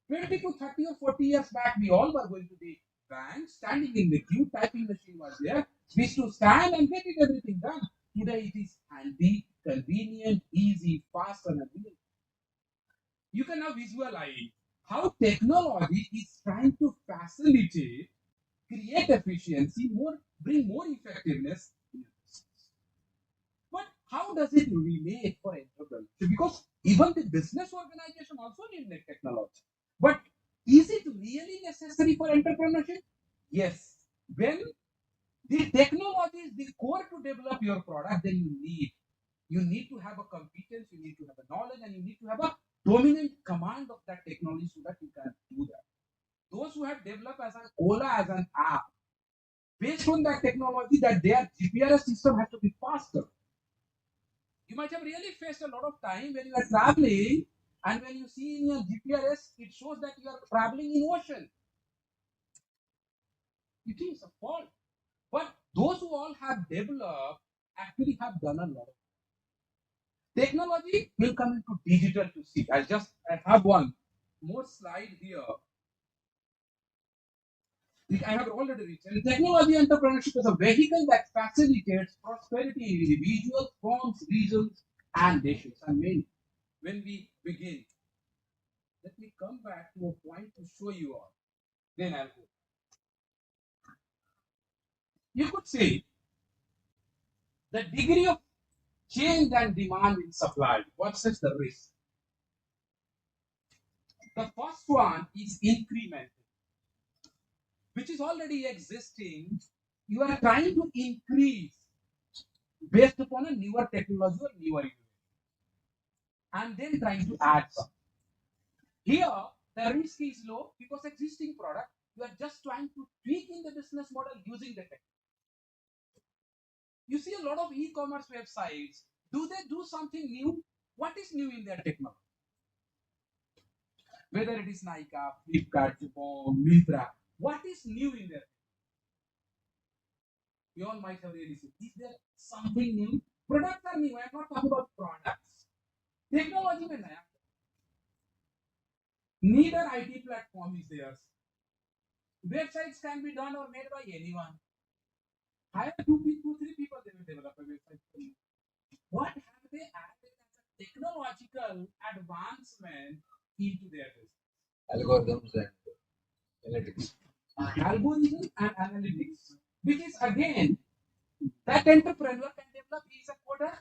20 to 30 or 40 years back, we all were going to the bank, standing in the queue, typing machine was there. We used to stand and get it everything done. Today it is handy, convenient, easy, fast, and available. You can now visualize how technology is trying to facilitate, create efficiency, bring more effectiveness. But how does it relate for entrepreneurship? Because even the business organization also need technology. But is it really necessary for entrepreneurship? Yes. When the technology is the core to develop your product, then you need to have a competence, you need to have a knowledge, and you need to have a dominant command of that technology so that you can do that. Those who have developed as an Ola as an app, based on that technology, that their GPS system has to be faster. You might have really faced a lot of time when you are traveling, and when you see in your GPS, it shows that you are traveling in ocean. It is a fault. But those who all have developed actually have done a lot. Technology will come into digital to see. I have one more slide here. I have already written technology entrepreneurship is a vehicle that facilitates prosperity in individuals, firms, regions, and nations. And when we begin, let me come back to a point to show you all. Then I'll go. You could say the degree of change and demand in supply versus the risk. The first one is incremental, which is already existing you are trying to increase based upon a newer technology or newer innovation, and then trying to add some. Here, the risk is low because existing product, you are just trying to tweak in the business model using the tech. You see a lot of e-commerce websites. Do they do something new? What is new in their technology? Whether it is Nike, Flipkart, Coupon, Myntra, what is new in there? You all might have really seen. Is there something new? Products are new. I am not talking about products. Technology में नया. Neither IT platform is theirs. Websites can be done or made by anyone. Hire two, three people, they will develop a website for you. What have they added as a technological advancement into their business? Algorithms and analytics. Algorithm and analytics, which is again that entrepreneur can develop. He's a coder,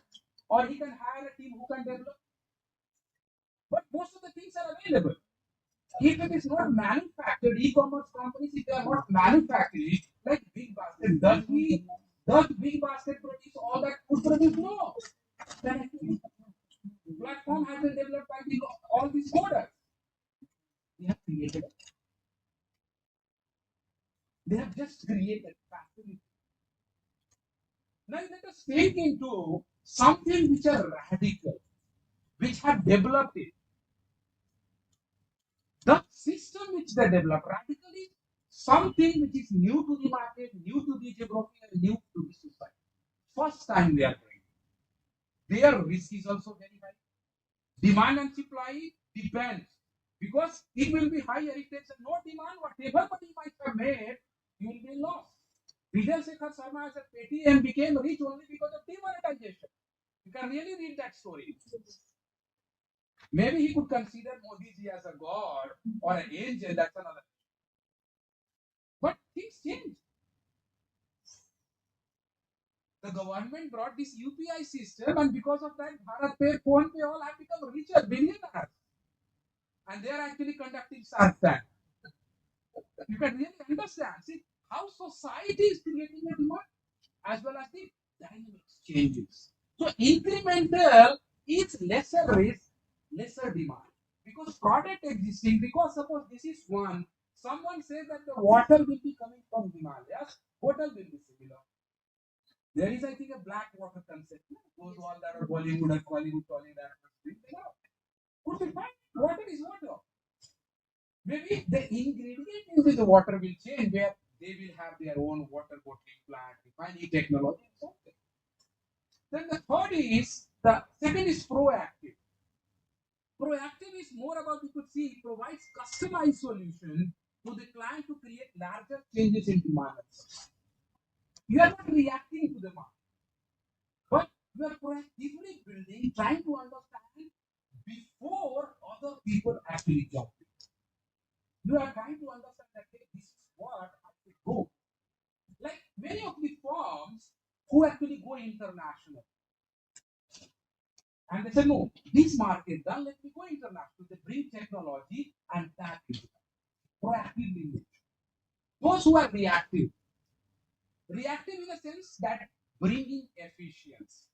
or he can hire a team who can develop. But most of the things are available. If it is not manufactured, e-commerce companies, if they are not manufacturing, like Big Basket, does Big Basket produce all that food produce? No. Then platform has been developed by all these coders. They have created it. They have just created factory. Now let us take into something which are radical, which have developed it. The system which they develop radically, something which is new to the market, new to the geography, and new to the society. First time they are doing it. Their risk is also very high. Demand and supply depends. Because it will be higher if there's no demand, whatever money might have made, you will be lost. Vijay Shekhar Sharma as a Paytm became rich only because of demonetization. You can really read that story. Maybe he could consider Modi ji as a god or an angel, that's another. But things change. The government brought this UPI system, and because of that, Bharat Pay, Phone Pay, all have become richer, billionaires. And they are actually conducting Shark Tank. You can really understand. See how society is creating a demand as well as the dynamics changes. So incremental is lesser risk, lesser demand. Because product existing, because suppose this is one, someone says that the water will be coming from Himalayas, hotel will be similar. There is, I think, a black water concept. Those all that are Bollywood and Hollywood calling that. Water is water. Maybe the ingredient in the water will change, where they will have their own water bottling plant, refining technology, and something. Then the second is proactive. Proactive is more about, you could see, it provides customized solution to the client to create larger changes in demand. You are not reacting to the market, but you are proactively building, trying to understand before other people actually jump in. You are trying to understand that, hey, this is what I should go. Like many of the firms who actually go international. And they say, no, this market done, let me go international. They bring technology and tap into it. Proactively. Those who are reactive in the sense that bringing efficiency.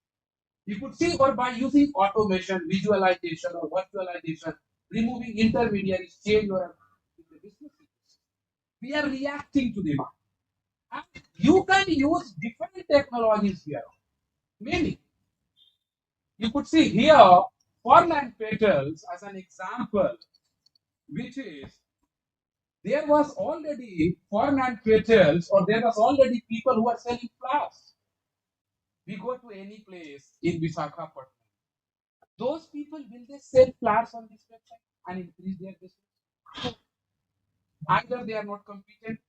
You could see, or by using automation, visualization, or virtualization, removing intermediaries, change your business. We are reacting to the market. And you can use different technologies here. Many. You could see here Fernand Petals as an example, which is there was already Fernand Petals, or there was already people who are selling flowers. We go to any place in Visakhapatnam. Those people, will they sell flowers on this website and increase their business? Either they are not competent,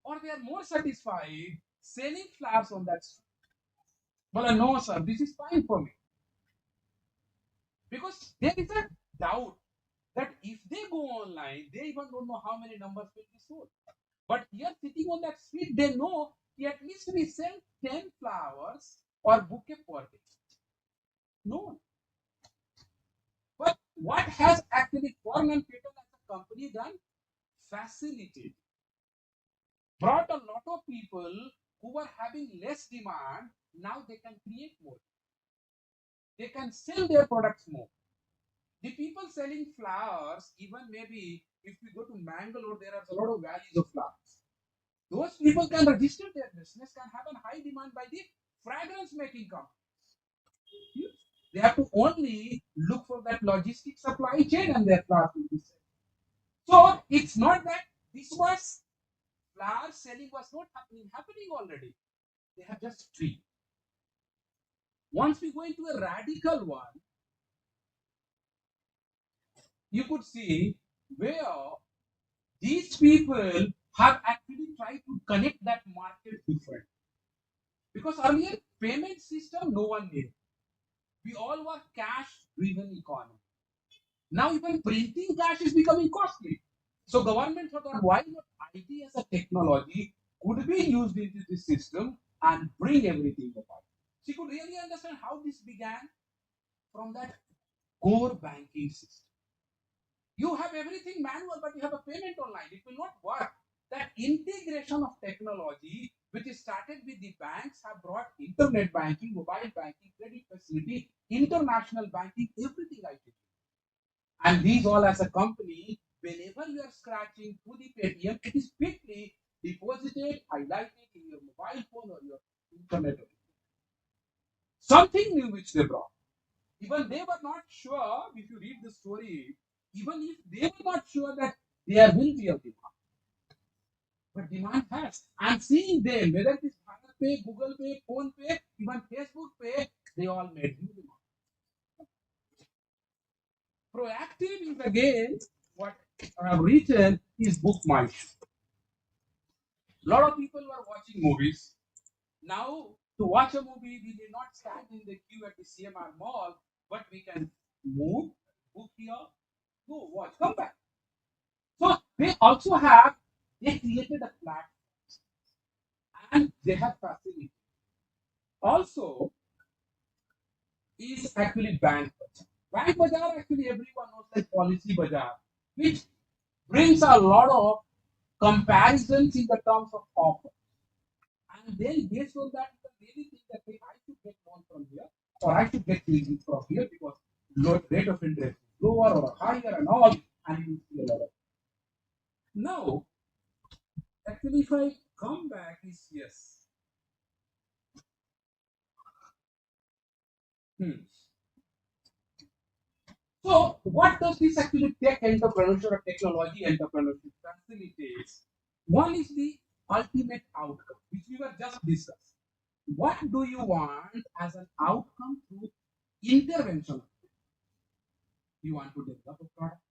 or they are more satisfied selling flowers on that street. Well, no, sir, this is fine for me. Because there is a doubt that if they go online, they even don't know how many numbers will be sold. But here, sitting on that street, they know at least we sell 10 flowers or bouquet per day. No. But what has actually Fernand Petals as a company done? Facilitated. Brought a lot of people who were having less demand, now they can create more. They can sell their products more. The people selling flowers, even maybe if you go to Mangalore, there are a lot of valleys of flowers. Those people can register their business, can have a high demand by the fragrance making companies. They have to only look for that logistic supply chain and their flowers will be sold. So it's not that this was flower selling was not happening already. They have just tree. Once we go into a radical one, you could see where these people have actually tried to connect that market different. Because earlier payment system no one knew. We all were cash driven economy. Now even printing cash is becoming costly. So government thought that why not IT as a technology could be used into this system and bring everything about. So you could really understand how this began from that core banking system. You have everything manual, but you have a payment online. It will not work. That integration of technology, which started with the banks, have brought internet banking, mobile banking, credit facility, international banking, everything I did. And these all as a company, whenever you are scratching through the Paytm, it is quickly deposited, highlighted in your mobile phone or your internet. Something new which they brought. Even they were not sure, if you read the story, even if they were not sure that there will be a demand. But demand has. And seeing them, whether it is Bharat Pay, Google Pay, Phone Pay, even Facebook Pay, they all made new demand. Proactive is again what I have written is book my shoe. A lot of people were watching movies. Now, to watch a movie, we may not stand in the queue at the CMR mall, but we can move, book here, go watch, come back. So they also have, they created a platform and they have facility. Also, is actually Bank Bazaar. Bank Bazaar actually everyone knows like Policy Bazaar, which brings a lot of comparisons in the terms of offer. And then based on that, you can really think that hey, I should get loan from here or I should get credit from here because rate of interest is lower or higher and all, and you see a lot of. Now, actually, if I come back, is yes. Hmm. So, what does this actually tech entrepreneurship or technology entrepreneurship facilitates? One is the ultimate outcome, which we were just discussing. What do you want as an outcome through intervention? You want to develop a product,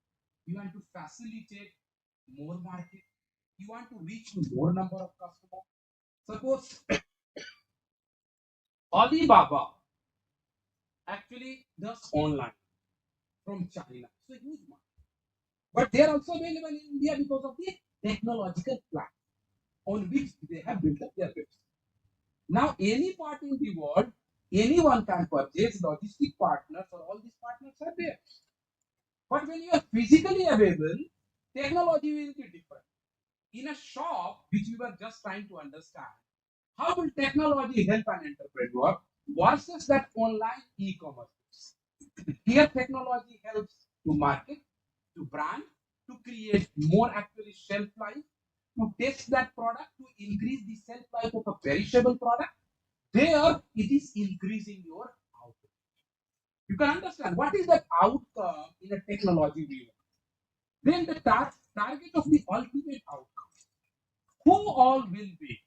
you want to facilitate more market, you want to reach to more number of customers. Suppose Alibaba actually does online from China, so huge market. But they are also available in India because of the technological platform on which they have built up their business. Now, any part in the world, anyone can purchase logistic partners, or all these partners are there. But when you are physically available, technology will be different. In a shop, which we were just trying to understand, how will technology help an entrepreneur versus that online e-commerce? Here, technology helps to market, to brand, to create more actually shelf life, to test that product, to increase the shelf life of a perishable product. There, it is increasing your output. You can understand what is that outcome in a technology view. Then the target of the ultimate outcome. Who all will be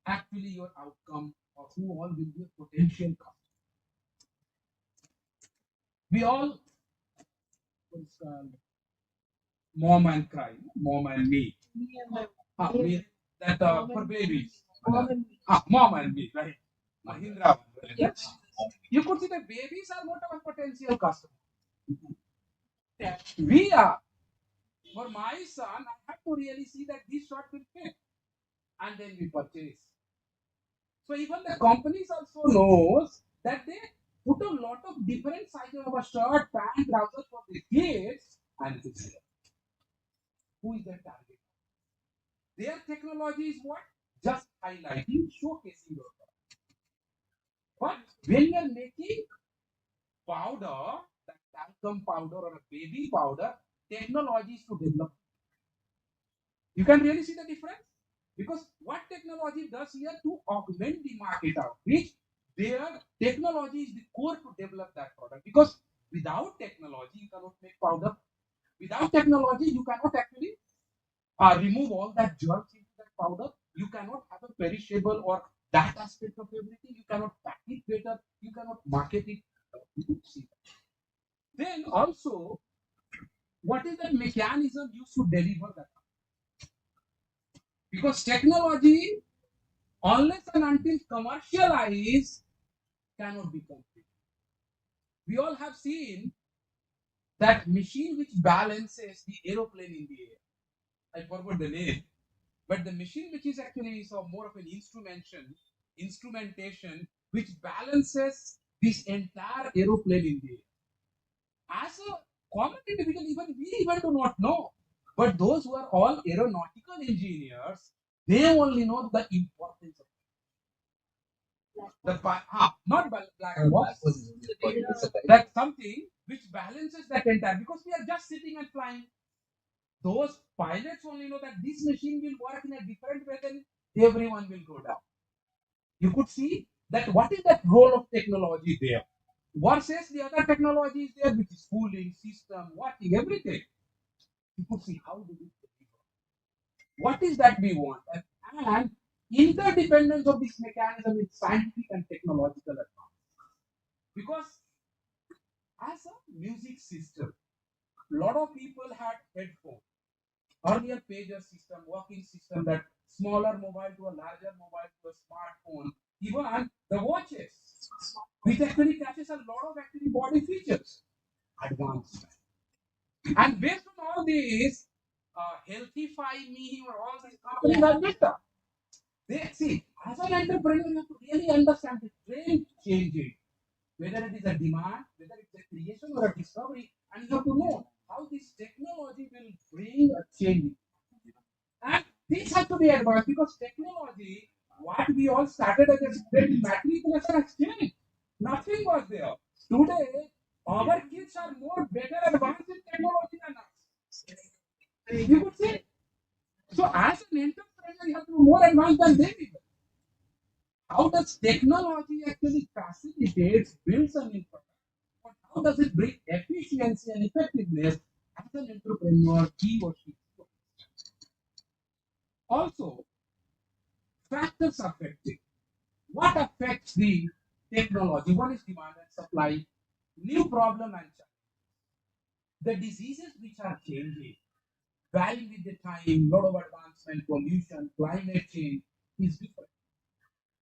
actually your outcome, or who all will be a potential customer? We all, mom and cry, mom and me. Me and my Me, that Mom for and babies. mom and me. Mom and me, right? Mahindra. Yes. You could see that babies are not our potential customer. We are. For my son, I have to really see that this shot will fit, and then we purchase. So even the companies also knows that they put a lot of different sizes of a shirt, pant, trousers for the kids, and this. Who is their target? Their technology is what? Just highlighting, showcasing your product. But when you are making powder, that talcum powder or a baby powder, technology is to develop. You can really see the difference because what technology does here to augment the market outreach, their technology is the core to develop that product because without technology you cannot make powder. Without technology you cannot actually remove all that germs into that powder. You cannot have a perishable or that aspect of everything. You cannot pack it better. You cannot market it. You could see that. Then also, what is the mechanism used to deliver that? Because technology, unless and until commercialized, cannot be complete. We all have seen that machine which balances the aeroplane in the air. I forgot the name, but the machine which is actually more of an instrumentation which balances this entire aeroplane in the air. As a common individual, even we even do not know. But those who are all aeronautical engineers, they only know the importance of not black box. That's something which balances that entire because we are just sitting and flying. Those pilots only know that this machine will work in a different way, then everyone will go down. You could see that what is that role of technology there versus the other technology is there, which is cooling, system, working, everything. You could see how do we deliver. What is that we want? And interdependence of this mechanism is scientific and technological advance. Because as a music system, a lot of people had headphones. Earlier pager system, walking system, that smaller mobile to a larger mobile to a smartphone, even the watches, which actually catches a lot of actually body features. Advanced. And based on all these, Healthify Me or all these companies are better. They see, as an entrepreneur, you have to really understand the trend changing, whether it is a demand, whether it's a creation or a discovery, and you have to know how this technology will bring a change. And this has to be advanced because technology, what we all started as a student matriculation has changed. Nothing was there. Today, our kids are more better advanced in technology than us. You could say. So as an entrepreneur, you have to be more advanced than them even. How does technology actually facilitate, builds an infrastructure? But how does it bring efficiency and effectiveness as an entrepreneur, he or she? Also, factors affecting. What affects the technology? One is demand and supply, new problem and challenge. The diseases which are changing, varying with the time, lot of advancement, pollution, climate change is different.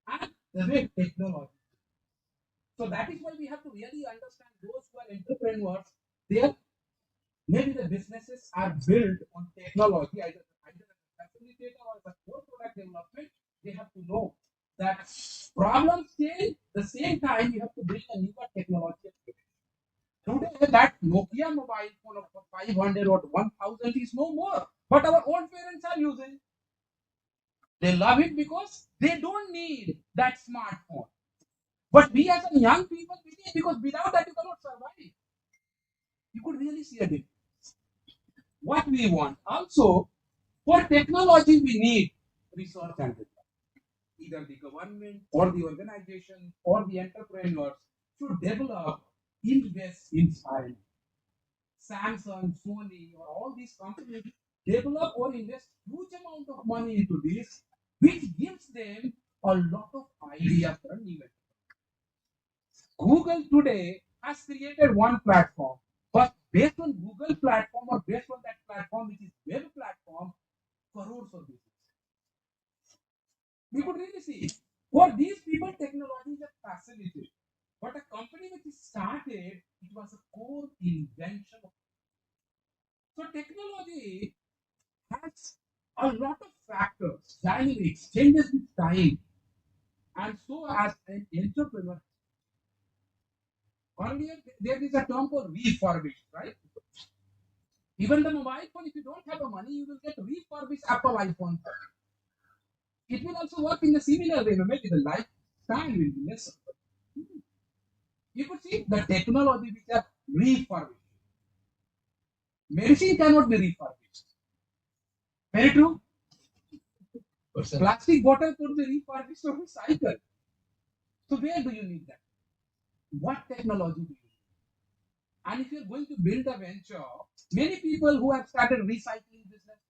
And the way technology. So that is why we have to really understand those who are entrepreneurs, their maybe the businesses are built on technology, either as a facilitator or as a core product development. They have to know that problems change. The same time, you have to bring a newer technology. Today, that Nokia mobile phone of 500 or 1000 is no more. But our old parents are using. They love it because they don't need that smartphone. But we as a young people, we need because without that you cannot survive. You could really see a difference. What we want. Also, for technology, we need research and development. Either the government or the organization or the entrepreneurs should develop, invest in science. Samsung, Sony, or all these companies develop or invest huge amount of money into this, which gives them a lot of ideas for a new enterprise. Google today has created one platform, but based on Google platform or based on that platform, which is web platform, crores of business. We could really see for these people, technology is a facility. But a company which is started, it was a core invention. So technology has a lot of factors, dynamics, changes with time. And so as an entrepreneur, earlier there is a term called refurbished, right? Even the mobile phone, if you don't have the money, you will get refurbished Apple iPhone. It will also work in a similar way. Maybe the lifespan will be lesser. You could see the technology which are refurbished. Medicine cannot be refurbished. Very true. Plastic bottle could be refurbished or recycled. So where do you need that? What technology do you need? And if you're going to build a venture, many people who have started recycling business,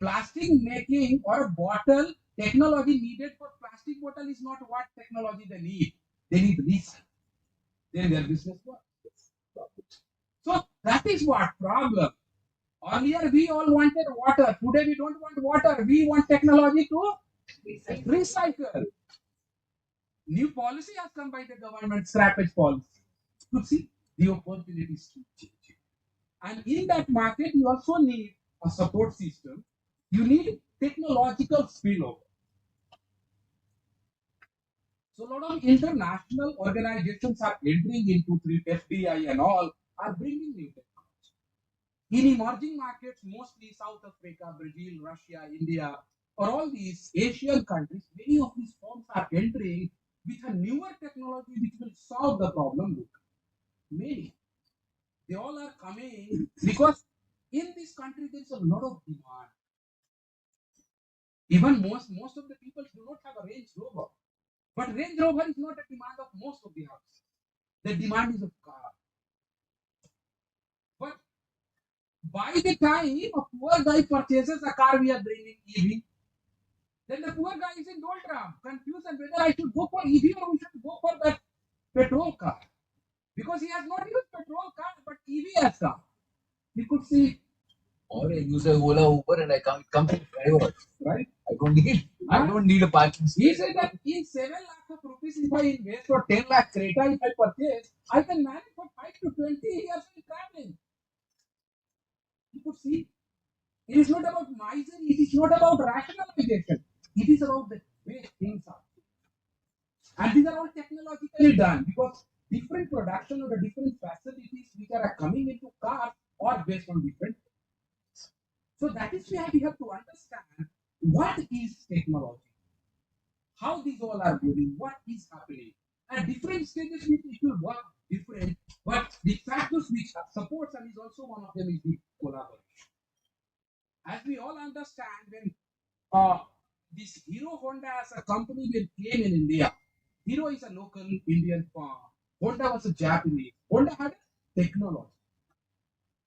plastic making or a bottle technology needed for plastic bottle is not what technology they need. They need recycling. Then their business works. So that is what problem. Earlier we all wanted water. Today we don't want water. We want technology to recycle. New policy has come by the government, scrappage policy. To see the opportunities to change. And in that market, you also need a support system. You need technological spillover. So a lot of international organizations are entering into through FDI and all are bringing new technology. In emerging markets, mostly South Africa, Brazil, Russia, India, or all these Asian countries, many of these firms are entering with a newer technology which will solve the problem. Many. They all are coming because in this country there is a lot of demand. Even most of the people do not have a Range Rover. But Range Rover is not a demand of most of the houses. The demand is a car. But by the time a poor guy purchases a car, we are bringing EV. Then the poor guy is in doldrum, confused on whether I should go for EV or we should go for that petrol car. Because he has not used petrol car, but EV has come. You could see. Or I use a Ola Uber and it comes with driver. Right? I don't need a parking space. He said that in 7 lakhs of rupees, if I invest for 10 lakh Creta, if I purchase, I can manage for 5 to 20 years in traveling. You could see. It is not about misery, it is not about rationalization. It is about the way things are. And these are all technologically done because different production or the different facilities which are coming into cars are based on different. So that is why we have to understand what is technology, how these all are moving, what is happening. At different stages, it will work different, but the factors which supports and is also one of them is the collaboration. As we all understand, when this Hero Honda as a company will came in India, Hero is a local Indian firm. Honda was a Japanese. Honda had technology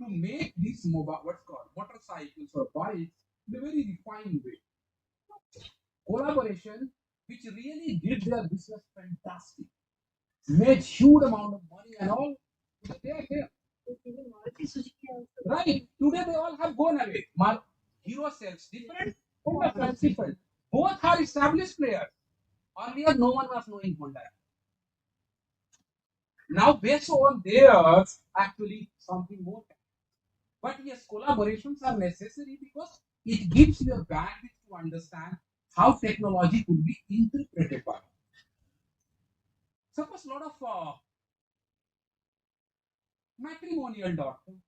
to make these motorcycles or bikes in a very refined way. Collaboration, which really did their business fantastic, made huge amount of money and all. They are there. Right. Today they all have gone away. Hero sells different, Honda sells different. Both are established players. Earlier, no one was knowing Honda. Now, based on theirs, actually something more. But yes, collaborations are necessary because it gives you a bandwidth to understand how technology could be interpreted by. Suppose a lot of matrimonial.com.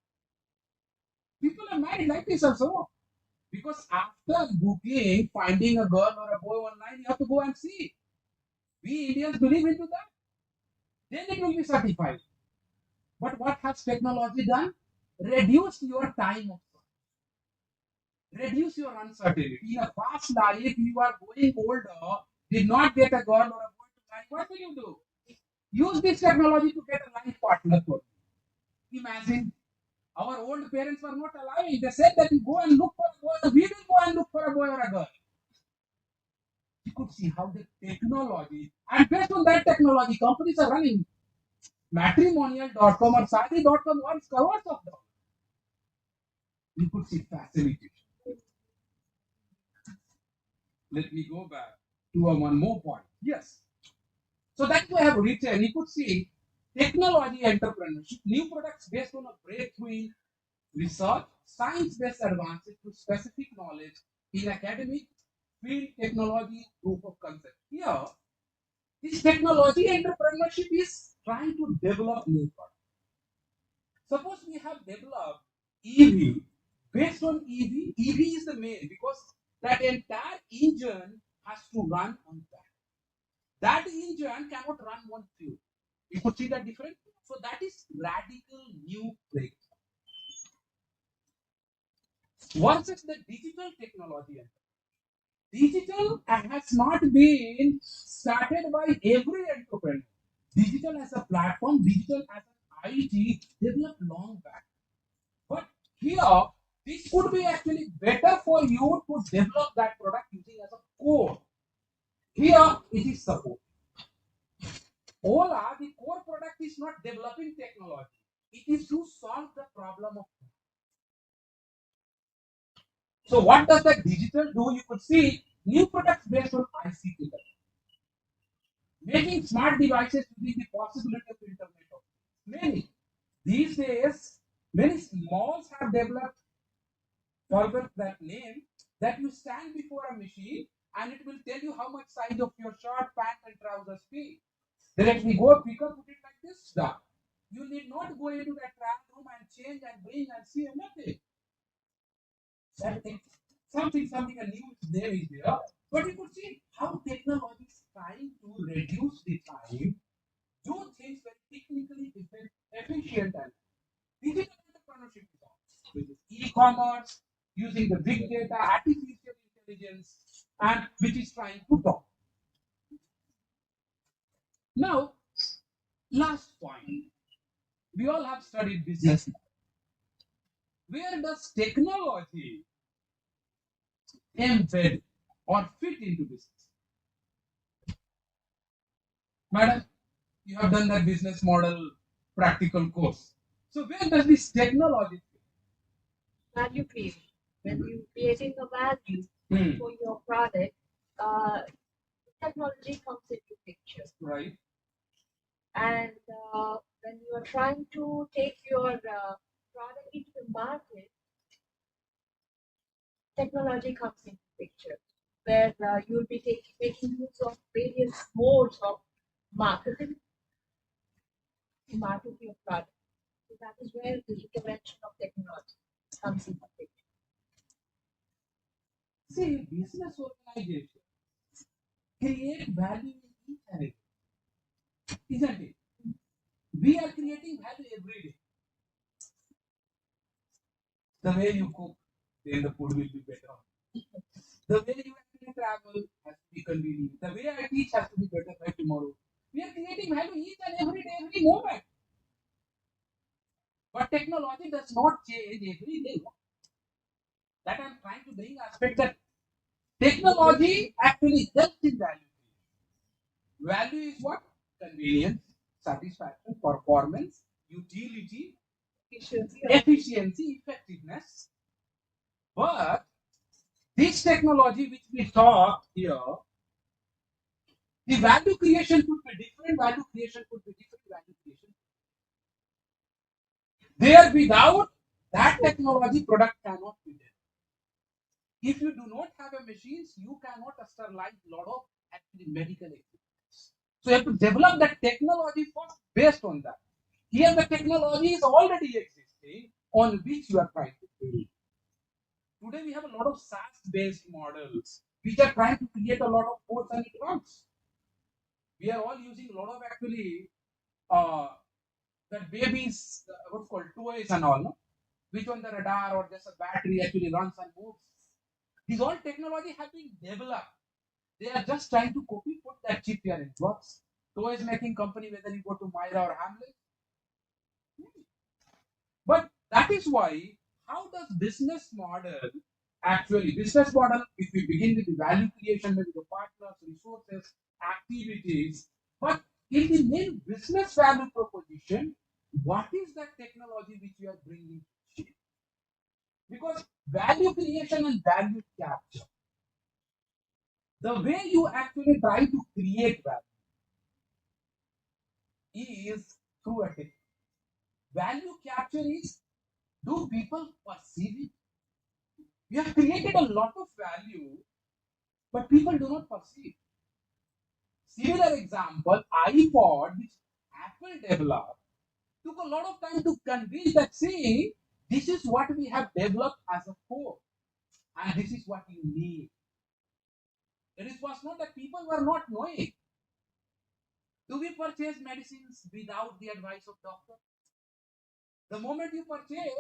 People are married like this also. Because after booking, finding a girl or a boy online, you have to go and see. We Indians believe into that. Then it will be certified. But what has technology done? Reduce your time of reduce your uncertainty. In a fast life, you are going older, did not get a girl or a boy to marry. What will you do? Use this technology to get a life partner for you. Imagine our old parents were not allowing. They said that you go and look for a boy. We will go and look for a boy or a girl. You could see how the technology, and based on that technology, companies are running. Matrimonial.com or Sadi.com earns crores of dollars. You could see facilitation. Let me go back to one more point. Yes. So that's why I have written. You could see technology entrepreneurship, new products based on a breakthrough in research, science-based advances to specific knowledge in academic field, technology, proof of concept. Here, this technology entrepreneurship is trying to develop new products. Suppose we have developed EV. Based on EV, EV is the main because that entire engine has to run on that. That engine cannot run on fuel. You could see that difference. So that is radical new breakthrough versus the digital technology. Digital has not been started by every entrepreneur. Digital as a platform, digital as an IT developed long back. But here, this could be actually better for you to develop that product using as a core. Here, it is support. Ola, the core product is not developing technology. It is to solve the problem of. So what does the digital do? You could see new products based on ICT, making smart devices using the possibility of Internet of many. These days, many malls have developed, forgot that name, that you stand before a machine and it will tell you how much size of your shirt, pant, and trousers fit. Directly go pick up, put it like this, done. You need not go into that trial room and change and bring and see nothing. Something a new name is there. But you could see how technology is trying to reduce the time, do things very technically efficient and digital entrepreneurship is on, which is e-commerce, using the big data, artificial intelligence, and which is trying to talk. Now, last point. We all have studied business. Where does technology embed or fit into business? Madam, you have done that business model practical course. So where does this technology fit? Value creation. When you're creating a value for your product, technology comes into picture. Right. And when you are trying to take your product into the market, technology comes into picture, where you'll be making use of various modes of marketing to market your product. So that is where the intervention of technology comes into picture. See, business organizations create value in each and every, isn't it? We are creating value every day. The way you cook, then the food will be better. The way you actually travel has to be convenient. The way I teach has to be better by tomorrow. We are creating value each and every day, every moment. But technology does not change every day. That I'm trying to bring aspect that technology actually helps in value. Value is what? Convenience, satisfaction, performance, utility, efficiency, effectiveness. But this technology which we talk here, the value creation could be different, value creation could be different, value creation. There without that technology, product cannot be there. If you do not have a machines, you cannot sterilize a lot of actually medical equipment. So you have to develop that technology first based on that. Here the technology is already existing on which you are trying to build. Today we have a lot of SaaS-based models which are trying to create a lot of codes and it runs. We are all using a lot of actually that babies, what's called toys and all, no? Which on the radar or just a battery actually runs and moves. These all technology have been developed. They are just trying to copy, put that chip here and it works. Toys making company, whether you go to Myra or Hamlet. But that is why, how does business model actually, business model, if we begin with the value creation, maybe the partners, resources, activities, but in the main business value proposition, what is that technology which you are bringing? Because value creation and value capture, the way you actually try to create value is through a technology. Value capture is, do people perceive it? We have created a lot of value, but people do not perceive. Similar example, iPod, which Apple developed, took a lot of time to convince that, see, this is what we have developed as a core. And this is what you need. It was not that people were not knowing. Do we purchase medicines without the advice of doctor? The moment you purchase,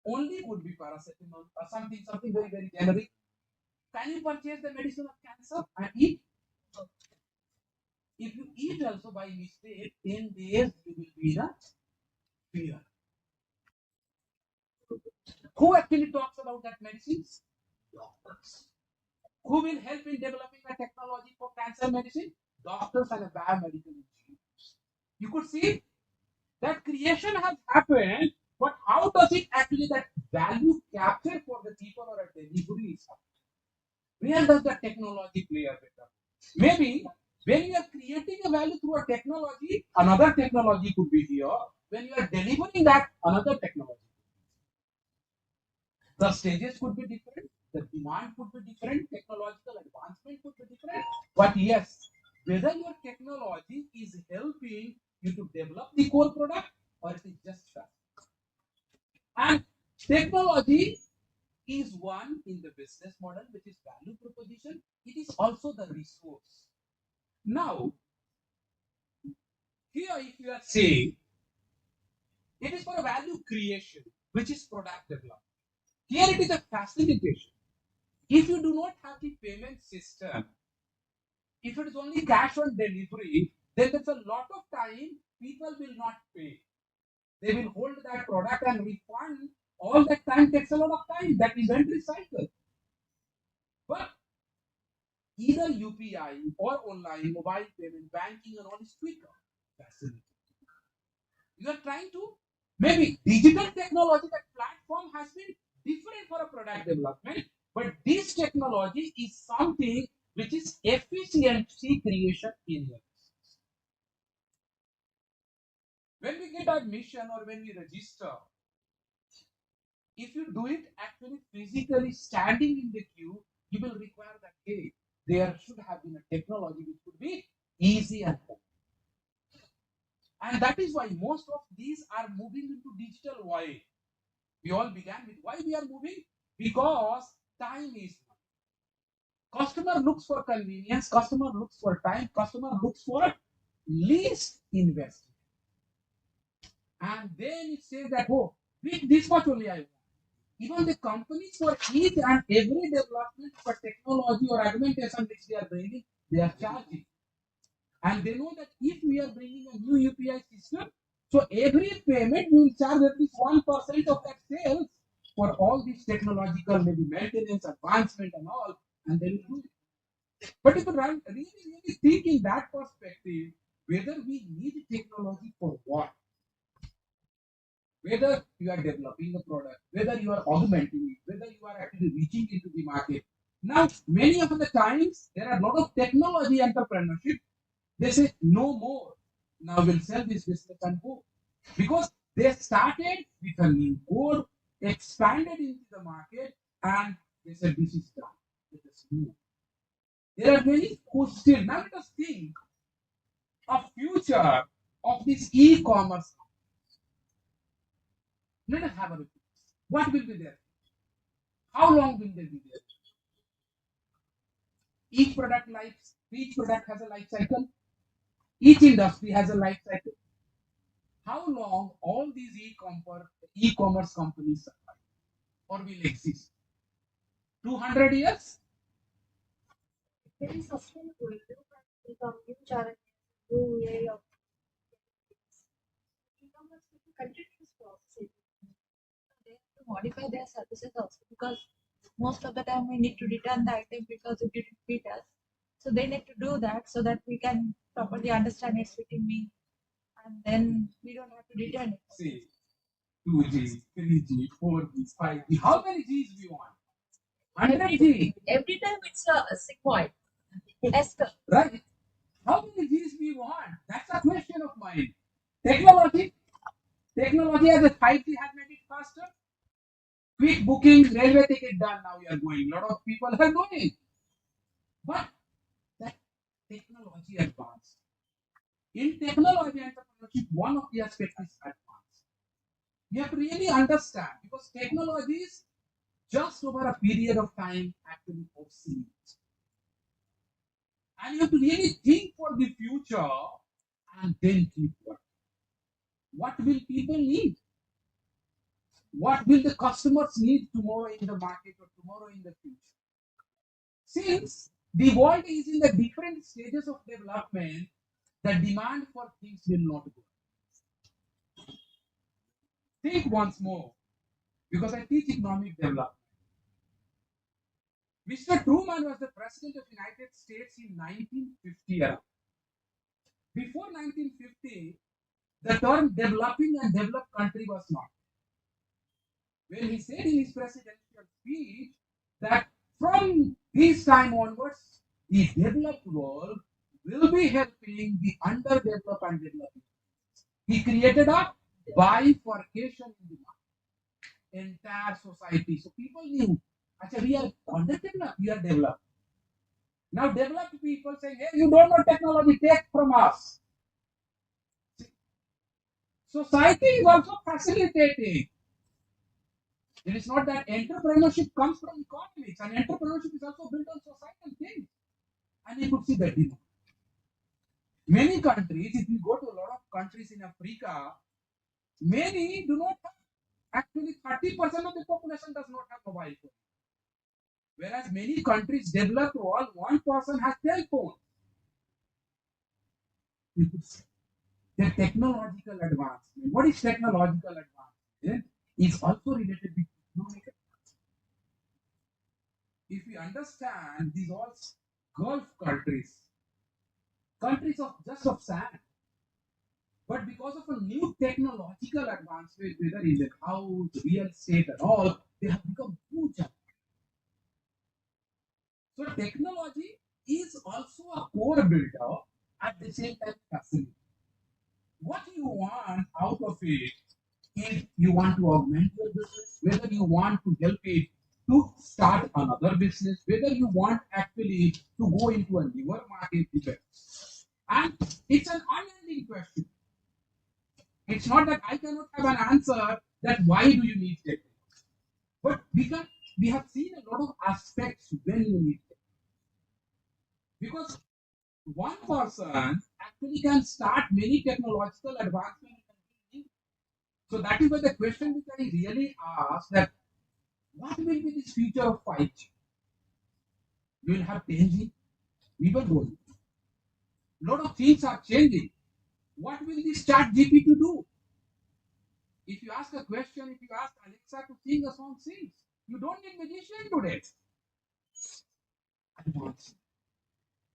only would be paracetamol or something very, very generic. Can you purchase the medicine of cancer and eat? If you eat also by mistake, 10 days you will be in a fear. Who actually talks about that medicines? Doctors. Who will help in developing a technology for cancer medicine? Doctors and a biomedical engineers. You could see that creation has happened, but how does it actually that value capture for the people or a delivery is happening? Where does the technology play a better? Maybe when you are creating a value through a technology, another technology could be here. When you are delivering that, another technology. The stages could be different, the demand could be different, technological advancement could be different. But yes, whether your technology is helping you to develop the core product or it is just that. And technology is one in the business model, which is value proposition. It is also the resource. Now, here if you are saying it is for a value creation, which is product development. Here it is a facilitation. If you do not have the payment system, if it is only cash on delivery, then there's a lot of time people will not pay. They will hold that product and refund. All that time takes a lot of time. That inventory cycle. But either UPI or online, mobile payment, banking, and all is quicker. Facility. You are trying to maybe digital technology, that platform has been different for a product development, but this technology is something which is efficiency creation in your business. When we get admission or when we register, if you do it actually physically standing in the queue, you will require that, hey, there should have been a technology which could be easy and fun. And that is why most of these are moving into digital. Why? We all began with why we are moving? Because time is money. Customer looks for convenience, customer looks for time, customer looks for least investment. And then it says that, oh, with this much only I want. Even the companies for each and every development for technology or augmentation which they are bringing, they are charging. And they know that if we are bringing a new UPI system, so every payment we will charge at least 1% of that sales for all these technological maybe maintenance, advancement and all, and they will do it. But if you really think in that perspective, whether we need technology for what? Whether you are developing a product, whether you are augmenting it, whether you are actually reaching into the market. Now, many of the times, there are a lot of technology entrepreneurship. They say, no more. Now we'll sell this business and go. Because they started with a new code, expanded into the market, and they said, this is done. Let us move. There are many who still, now let us think of future of this e-commerce. Let us have a look. What will be there? How long will they be there? Each product has a life cycle. Each industry has a life cycle. How long all these e-commerce companies survive or will exist? 200 years? Very sustainable. Become new challenges, new way of e-commerce people continues processing. They have to modify their services also because most of the time we need to return the item because it didn't fit us. So they need to do that so that we can properly understand it's fitting me, and then we don't have to return it. See, 2G, 3G, 4G, 5G. How many Gs we want? 100G. Every time it's a sick point. Esther. Right? How many Gs we want? That's a question of mine. Technology as a 5G has made it faster. Quick booking, railway ticket done. Now we are going. A lot of people are going. But that technology advanced. In technology entrepreneurship, one of the aspects is advanced. You have to really understand because technologies just over a period of time actually obsolete. And you have to really think for the future and then keep working. What will people need? What will the customers need tomorrow in the market or tomorrow in the future? Since the world is in the different stages of development, the demand for things will not go. Think once more, because I teach economic development. Mr. Truman was the president of the United States in 1950 era. Before 1950, the term developing and developed country was not. When he said in his presidential speech that from this time onwards, the developed world will be helping the underdeveloped and developing. He created a bifurcation in the entire society. So people knew, Acha, we are underdeveloped, we are developed. Now developed people saying, hey, you don't know technology, take from us. Society is also facilitating. It is not that entrepreneurship comes from economics, and entrepreneurship is also built on societal things. And you could see that. Many countries, if you go to a lot of countries in Africa, many do not have, actually 30% of the population does not have mobile phone. Whereas many countries developed all, one person has telephone. You could see the technological advancement. What is technological advancement? Is also related with economic advancement. If we understand these all Gulf countries, countries of just of sand, but because of a new technological advancement, whether in the house, real estate, and all, they have become huge. So technology is also a core builder at the same time facility. What you want out of it is you want to augment your business, whether you want to help it to start another business, whether you want actually to go into a newer market, depends. And it's an unending question. It's not that I cannot have an answer that why do you need technology. But we have seen a lot of aspects when you need technology. Because one person actually can start many technological advancements. So that is why the question which I really ask that what will be the future of 5G? We will have 10G, we will go. A lot of things are changing. What will this chat GPT do? If you ask a question, if you ask Alexa to sing a song, sings. You don't need magician today. Advanced.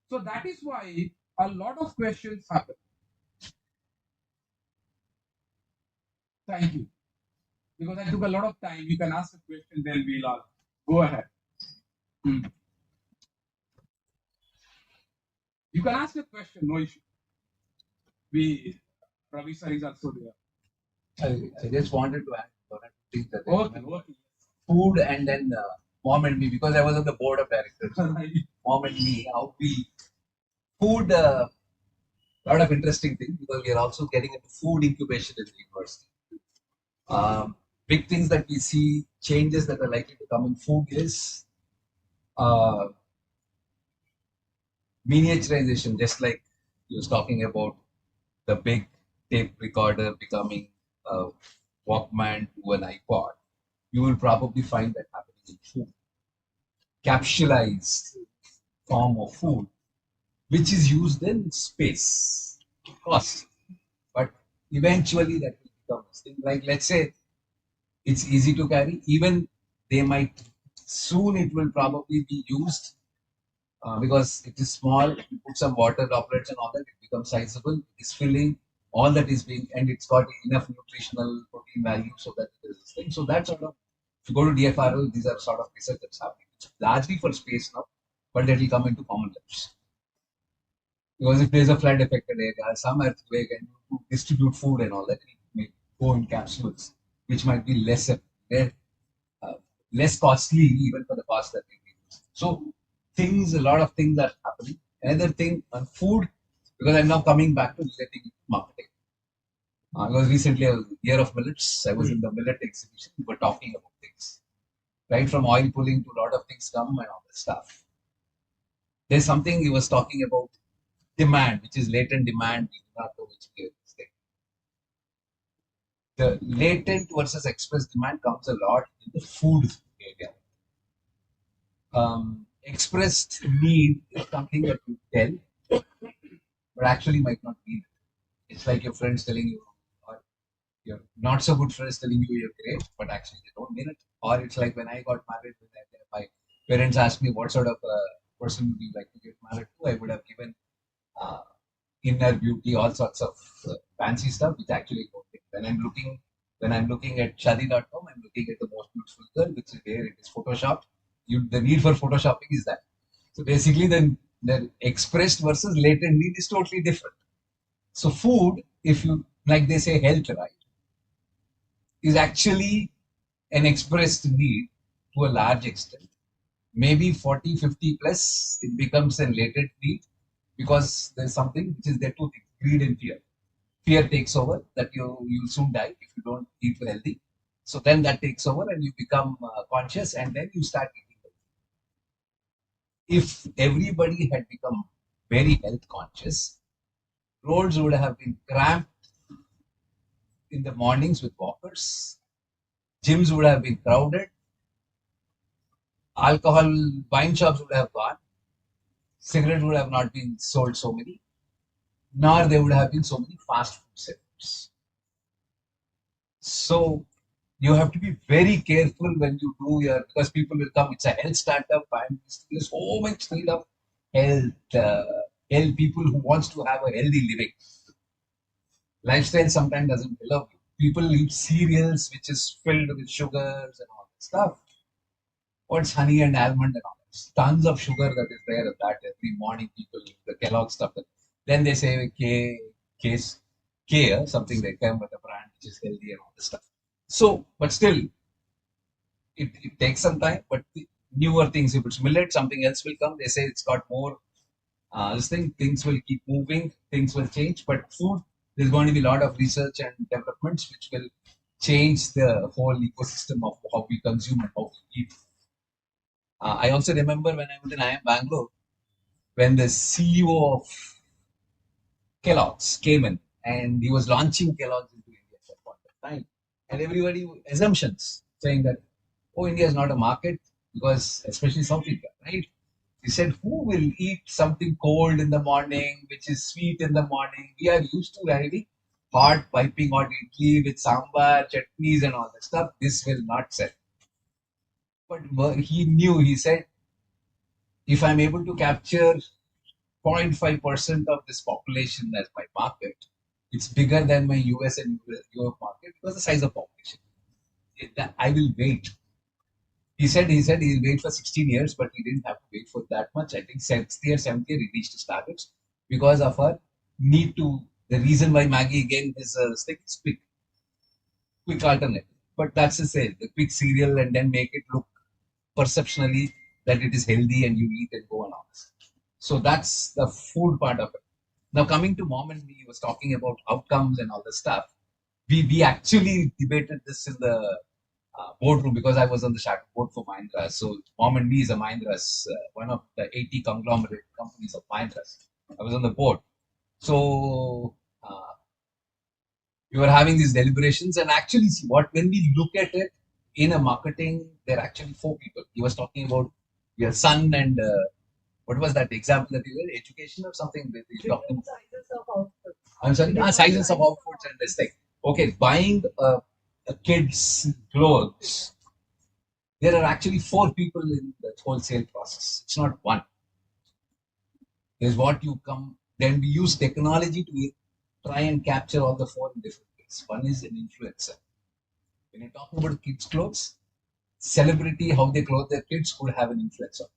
So that is why a lot of questions happen. Thank you. Because I took a lot of time. You can ask a question, then we'll all go ahead. You can ask a question, no issue. Ravi sir is also there. I just wanted to add one or two things that Okay. food and then mom and me, because I was on the board of directors. Mom and me, how we food, a lot of interesting things because we are also getting into food incubation in the university. Big things that we see, changes that are likely to come in food is miniaturization, just like you was talking about the big tape recorder becoming a Walkman to an iPod. You will probably find that happening in food. Capsulized form of food, which is used in space, cost. But eventually that will become a thing. Like, let's say it's easy to carry, even they might soon it will probably be used because it is small, you put some water droplets and all that, it becomes sizable, it's filling, all that is being, and it's got enough nutritional protein value so that it is this thing. So that sort of, if you go to DFRL, these are sort of research that's happening. It's largely for space now, but that will come into common lives. Because if there's a flood affected area, some earthquake, and you distribute food and all that, it may go in capsules, which might be less costly even for the cost that we use. So a lot of things are happening. Another thing on food, because I'm now coming back to relating marketing. Because recently I was Year of Millets. I was in the millet exhibition. We were talking about things. right from oil pulling to a lot of things come and all that stuff. There's something he was talking about demand, which is latent demand. We do not know which way this thing. The latent versus expressed demand comes a lot in the food area. Expressed need is something that you tell, but actually might not need it. It's like your friends telling you, or your not so good friends telling you you're great, but actually they don't mean it. Or it's like when I got married, my parents asked me what sort of person would you like to get married to. I would have given uh, inner beauty, all sorts of fancy stuff, which actually don't think. When I'm looking at Shadi.com, I'm looking at the most beautiful girl, which is there. It is Photoshop. The need for photoshopping is that. So basically, then the expressed versus latent need is totally different. So food, if you like, they say health, right, is actually an expressed need to a large extent. Maybe 40, 50 plus, it becomes a latent need because there's something which is there, two things: greed and fear. Fear takes over that you'll soon die if you don't eat healthy. So then that takes over and you become conscious and then you start eating healthy. If everybody had become very health conscious, roads would have been cramped in the mornings with walkers, gyms would have been crowded, alcohol wine shops would have gone, cigarettes would have not been sold so many, nor there would have been so many fast food centers. So you have to be very careful when you do because people will come. It's a health startup, and there's so much need of health people who wants to have a healthy living. Lifestyle sometimes doesn't belong. People eat cereals which is filled with sugars and all that stuff. What's honey and almond and all that? Tons of sugar that is there at that every morning. People eat the Kellogg stuff. Then they say K, something they come with a brand which is healthy and all this stuff. So, but still, it takes some time. But the newer things, if it's millet, something else will come. They say it's got more. This thing, things will keep moving, things will change. But food, there's going to be a lot of research and developments which will change the whole ecosystem of how we consume and how we eat. I also remember when I was in IIM Bangalore, when the CEO of Kellogg's came in and he was launching Kellogg's into India at that point of time. And everybody, assumptions saying that, oh, India is not a market because, especially South India, right? He said, who will eat something cold in the morning, which is sweet in the morning? We are used to having hot, piping hot idli with sambar, chutneys, and all that stuff. This will not sell. But he knew, he said, if I'm able to capture 0.5% of this population as my market, it's bigger than my US and Europe market because the size of population. I will wait. He said he'll wait for 16 years, but he didn't have to wait for that much. I think 7th year, he reached his targets because of our need to. The reason why Maggie again is a quick alternative. But that's the sale, the quick cereal, and then make it look perceptionally that it is healthy and you eat and go on. So that's the food part of it. Now coming to Mom and Me, he was talking about outcomes and all the stuff. We actually debated this in the boardroom because I was on the shadow board for Mahindra. So Mom and Me is a Mahindra's, one of the 80 conglomerate companies of Mahindra's. I was on the board. So we were having these deliberations and actually see when we look at it in a marketing, there are actually 4 people. He was talking about your son and what was that example that you were education or something that you talked about? Sizes of outfits. I'm sorry, sizes of outfits and this thing. Okay, buying a kid's clothes. There are actually 4 people in the wholesale process. It's not one. There's what you come. Then we use technology to try and capture all the 4 in different ways. One is an influencer. When you're talking about kids' clothes, celebrity, how they clothe their kids could have an influencer.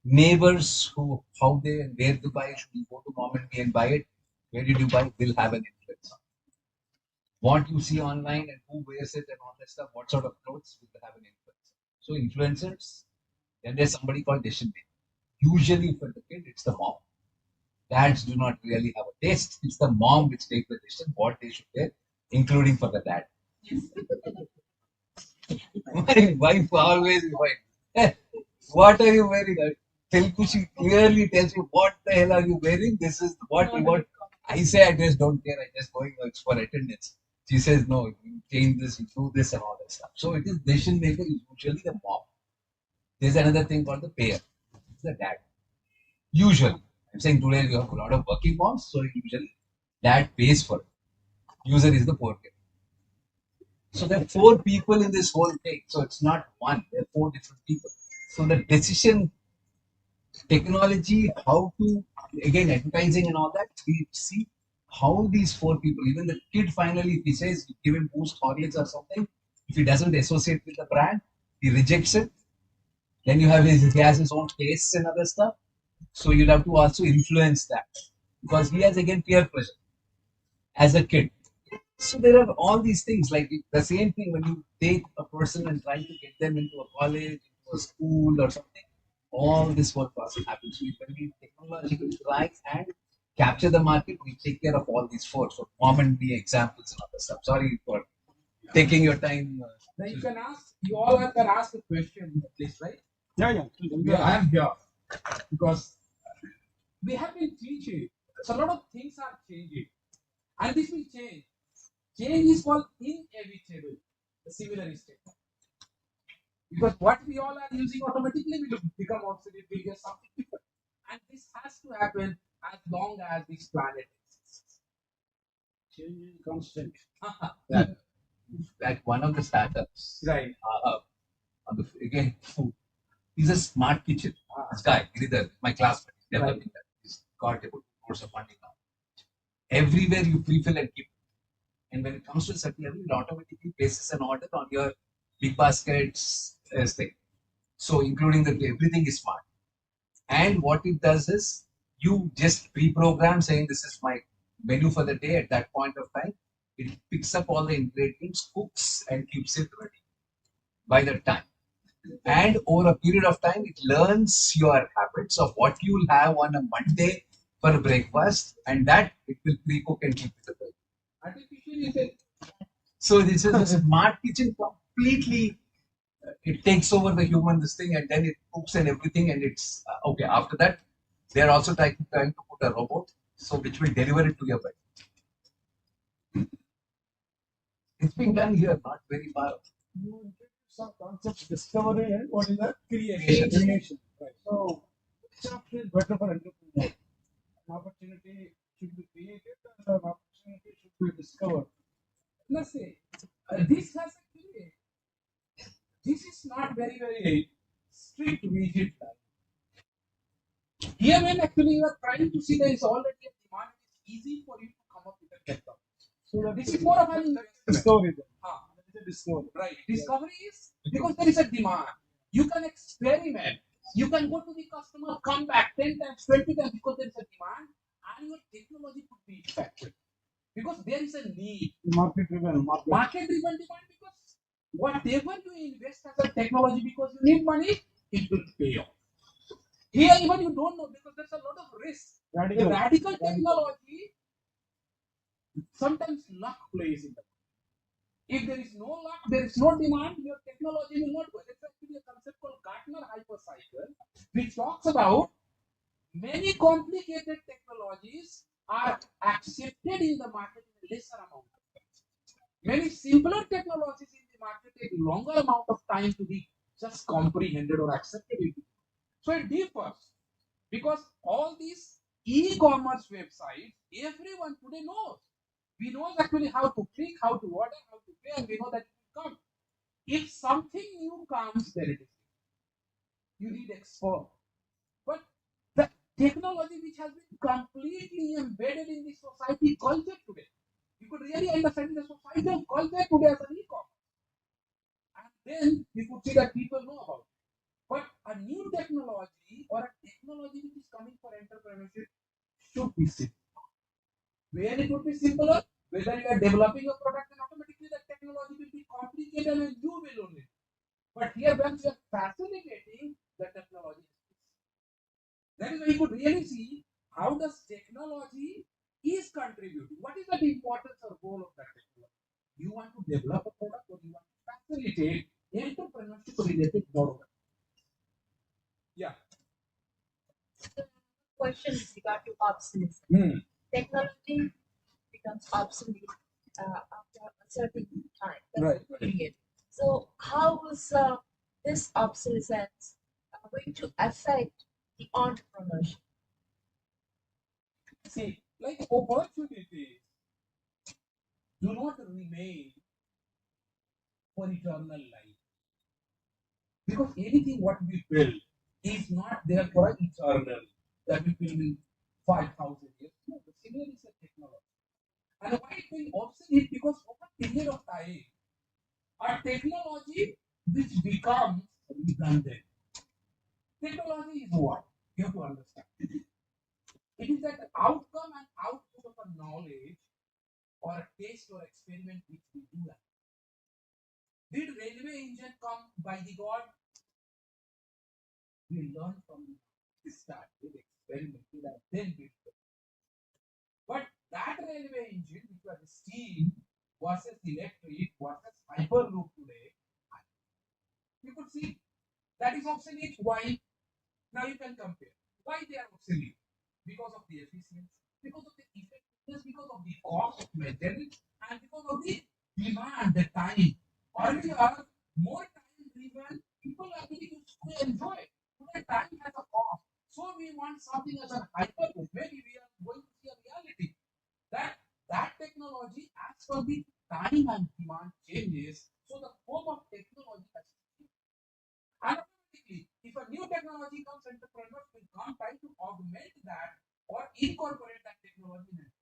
Neighbors how they and where to buy, should you go to Mom and Me and buy it? Where did you buy? Will have an influence. What you see online and who wears it and all that stuff, what sort of clothes will have an influence. So influencers, then there's somebody called decision maker. Usually for the kid, it's the mom. Dads do not really have a taste. It's the mom which takes the decision what they should wear, including for the dad. My wife always reminds, "Eh, what are you wearing? Telugu, she clearly tells you, what the hell are you wearing? This is what you want. I say, I just don't care. I just going for attendance. She says, no, you change this, you do this and all that stuff. So it is decision maker is usually the mom. There's another thing called the payer. It's the dad. Usually. I'm saying today you have a lot of working moms, so usually dad pays for it. User is the poor kid. So there are four people in this whole thing. So it's not one. There are four different people. So the decision, technology, how to again advertising and all that. We see how these four people, even the kid finally, if he says give him Boost, Horlicks or something, if he doesn't associate with the brand, he rejects it. Then you have he has his own tastes and other stuff. So you'll have to also influence that because he has again peer pressure as a kid. So there are all these things like the same thing when you take a person and try to get them into a college, into a school or something. All this work process happens. When we technologically try and capture the market, we take care of all these four. So common the examples and other stuff. Sorry for taking your time. Now you can ask, you all can ask a question at least, right? Yeah. Yeah, I am here because we have been teaching. So a lot of things are changing, and this will change. Change is called inevitable. The similar is taken. Because what we all are using automatically will become obsolete, will get something different. And this has to happen as long as this planet exists. Change is constant. Yeah. Like one of the startups, Right. on the, again, food. He's a smart kitchen. This guy, Giridhar, my classmate, is developing that. He's got about 2 crores of funding now. Everywhere you fulfill and keep. And when it comes to a certain level, it automatically places an order on your big baskets thing. So including the everything is smart. And what it does is you just pre-program saying this is my menu for the day at that point of time. It picks up all the ingredients, cooks, and keeps it ready by the time. And over a period of time, it learns your habits of what you will have on a Monday for breakfast, and that it will pre-cook and keep it available. Artificial intelligence. So this is a smart kitchen completely. It takes over the human this thing, and then it cooks and everything, and it's okay. After that, they are also trying to put a robot, so which will deliver it to your bed. It's being done here, not very far. You introduce some concepts, discovery and what is that? Creation. Creation. Right. So, which option is better for entrepreneur? An opportunity should be created and an opportunity should be discovered. Let's say this has actually, this is not very strict rigid line. Here, when actually you are trying to see there is already a demand, it's easy for you to come up with a technology. So This is more of an investment. discovery. Then. That is a discovery. Right. Discovery is because there is a demand. You can experiment. You can go to the customer, come back 10 times, 20 times because there is a demand and your technology could be effective. Because there is a need. Market driven. Market driven demand because whatever you invest as a technology because you need money, it will pay off. Here even you don't know because there's a lot of risk. Radical. The radical technology, sometimes luck plays in the. If there is no luck, there is no demand, your technology will not work. There's actually a concept called Gartner hypercycle, which talks about many complicated technologies are accepted in the market in a lesser amount of time. Many simpler technologies in the market take longer amount of time to be just comprehended or accepted. So it differs because all these e-commerce websites, everyone today knows. We know actually how to click, how to order, how to pay, and we know that it will come. If something new comes, then it is. You need expert. But the technology which has been completely embedded in the society culture today, you could really understand the societal culture today as an e-commerce. And then you could see that people know about it. But a new technology or a technology which is coming for entrepreneurship should be simple. Where it would be simpler, whether you are developing a product and automatically the technology will be complicated and you will own it. But here, once you are facilitating the technology, that is why you could really see how does technology is contributing. What is the importance or goal of that technology? You want to develop a product or you want to facilitate entrepreneurship related product. Yeah. Question with regard to obsolescence. Technology becomes obsolete after a certain time, Right. period. So, how is this obsolescence going to affect the entrepreneurship? See, like opportunities do not remain for eternal life. Because anything what we build is not there for eternal, that we will in 5,000 years. No, the similar is a technology. And why it will obsolete? Because over a period of time, a technology which becomes redundant. Technology is what? You have to understand. It is that outcome and output of a knowledge or a taste or experiment which we do that. Did railway engine come by the God? We learn from the start, we experimented and then built it. But that railway engine, which was steam versus electric versus hyperloop today, you could see that is obsolete. Why? Now you can compare. Why they are obsolete? Because of the efficiency, because of the effectiveness, because of the cost of maintenance, and because of the demand, the time. Earlier, more time driven, people actually used to enjoy. Today, time has a cost. So we want something as a hyperloop. Maybe we are going to see a reality that technology, as per the time and demand changes, so the form of technology has changed. And automatically, if a new technology comes, entrepreneurs will come try to augment that or incorporate that technology in it.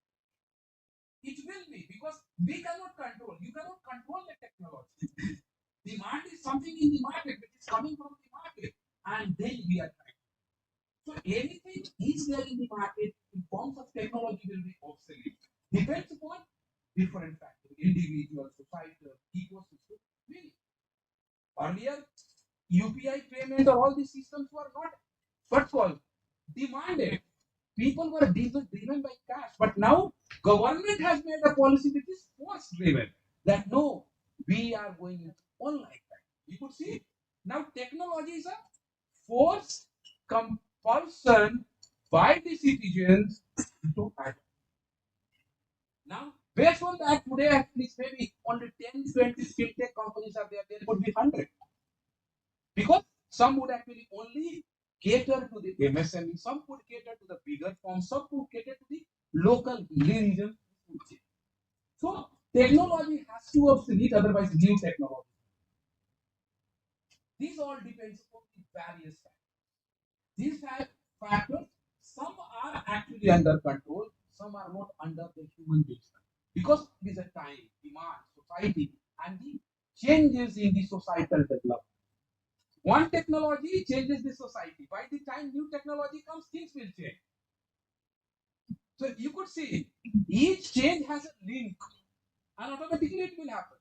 It will be because we cannot control. You cannot control the technology. Demand is something in the market which is coming from the market, and then we are trying. So anything is there in the market in forms of technology will be obsolete. Depends upon different factors, individual, societal, ecosystem. Really. Earlier, UPI payment or all these systems were not what's called demanded. People were driven by cash. But now government has made a policy which is force driven. That no, we are going on like that. You could see now technology is a forced compulsion by the citizens to act. Now, based on that, today at least maybe only 10, 20 skill tech companies are there. There could be 100. Because some would actually only cater to the MSME, some would cater to the bigger firms, some would cater to the local region. So technology has to obsolete, otherwise new technology. These all depends upon the various factors. These factors, some are actually under control, some are not under the human beings. Because it is a time, demand, society, and the changes in the societal development. One technology changes the society. By the time new technology comes, things will change. So you could see each change has a link, and automatically it will happen.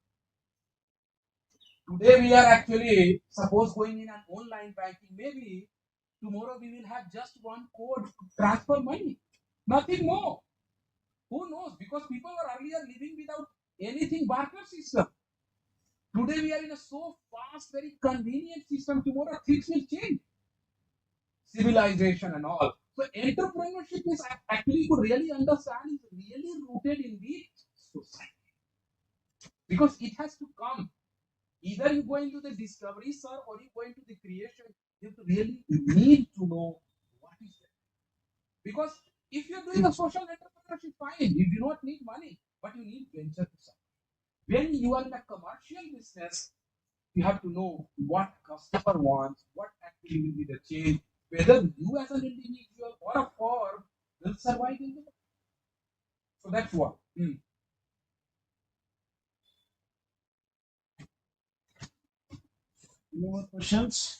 Today we are actually suppose going in an online banking. Maybe tomorrow we will have just one code to transfer money, nothing more. Who knows? Because people were earlier living without anything barter system. Today we are in a so fast, very convenient system. Tomorrow things will change. Civilization and all. So entrepreneurship is actually could really understand is really rooted in the society. Because it has to come. Either you go into the discovery, sir, or you go into the creation. You have to really need to know what is that. Because if you're doing a social entrepreneurship, fine, you do not need money, but you need venture to start. When you are in a commercial business, you have to know what customer wants, what actually will be the change, whether you as an individual or a firm will survive in the. So that's what. Any more questions?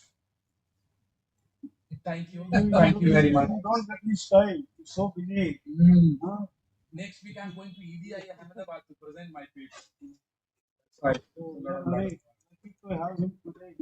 Thank you. Thank you very much. Don't let me style. It's so busy. Next week I'm going to EDI Ahmedabad to present my pitch. Right. So, very lucky to have him today.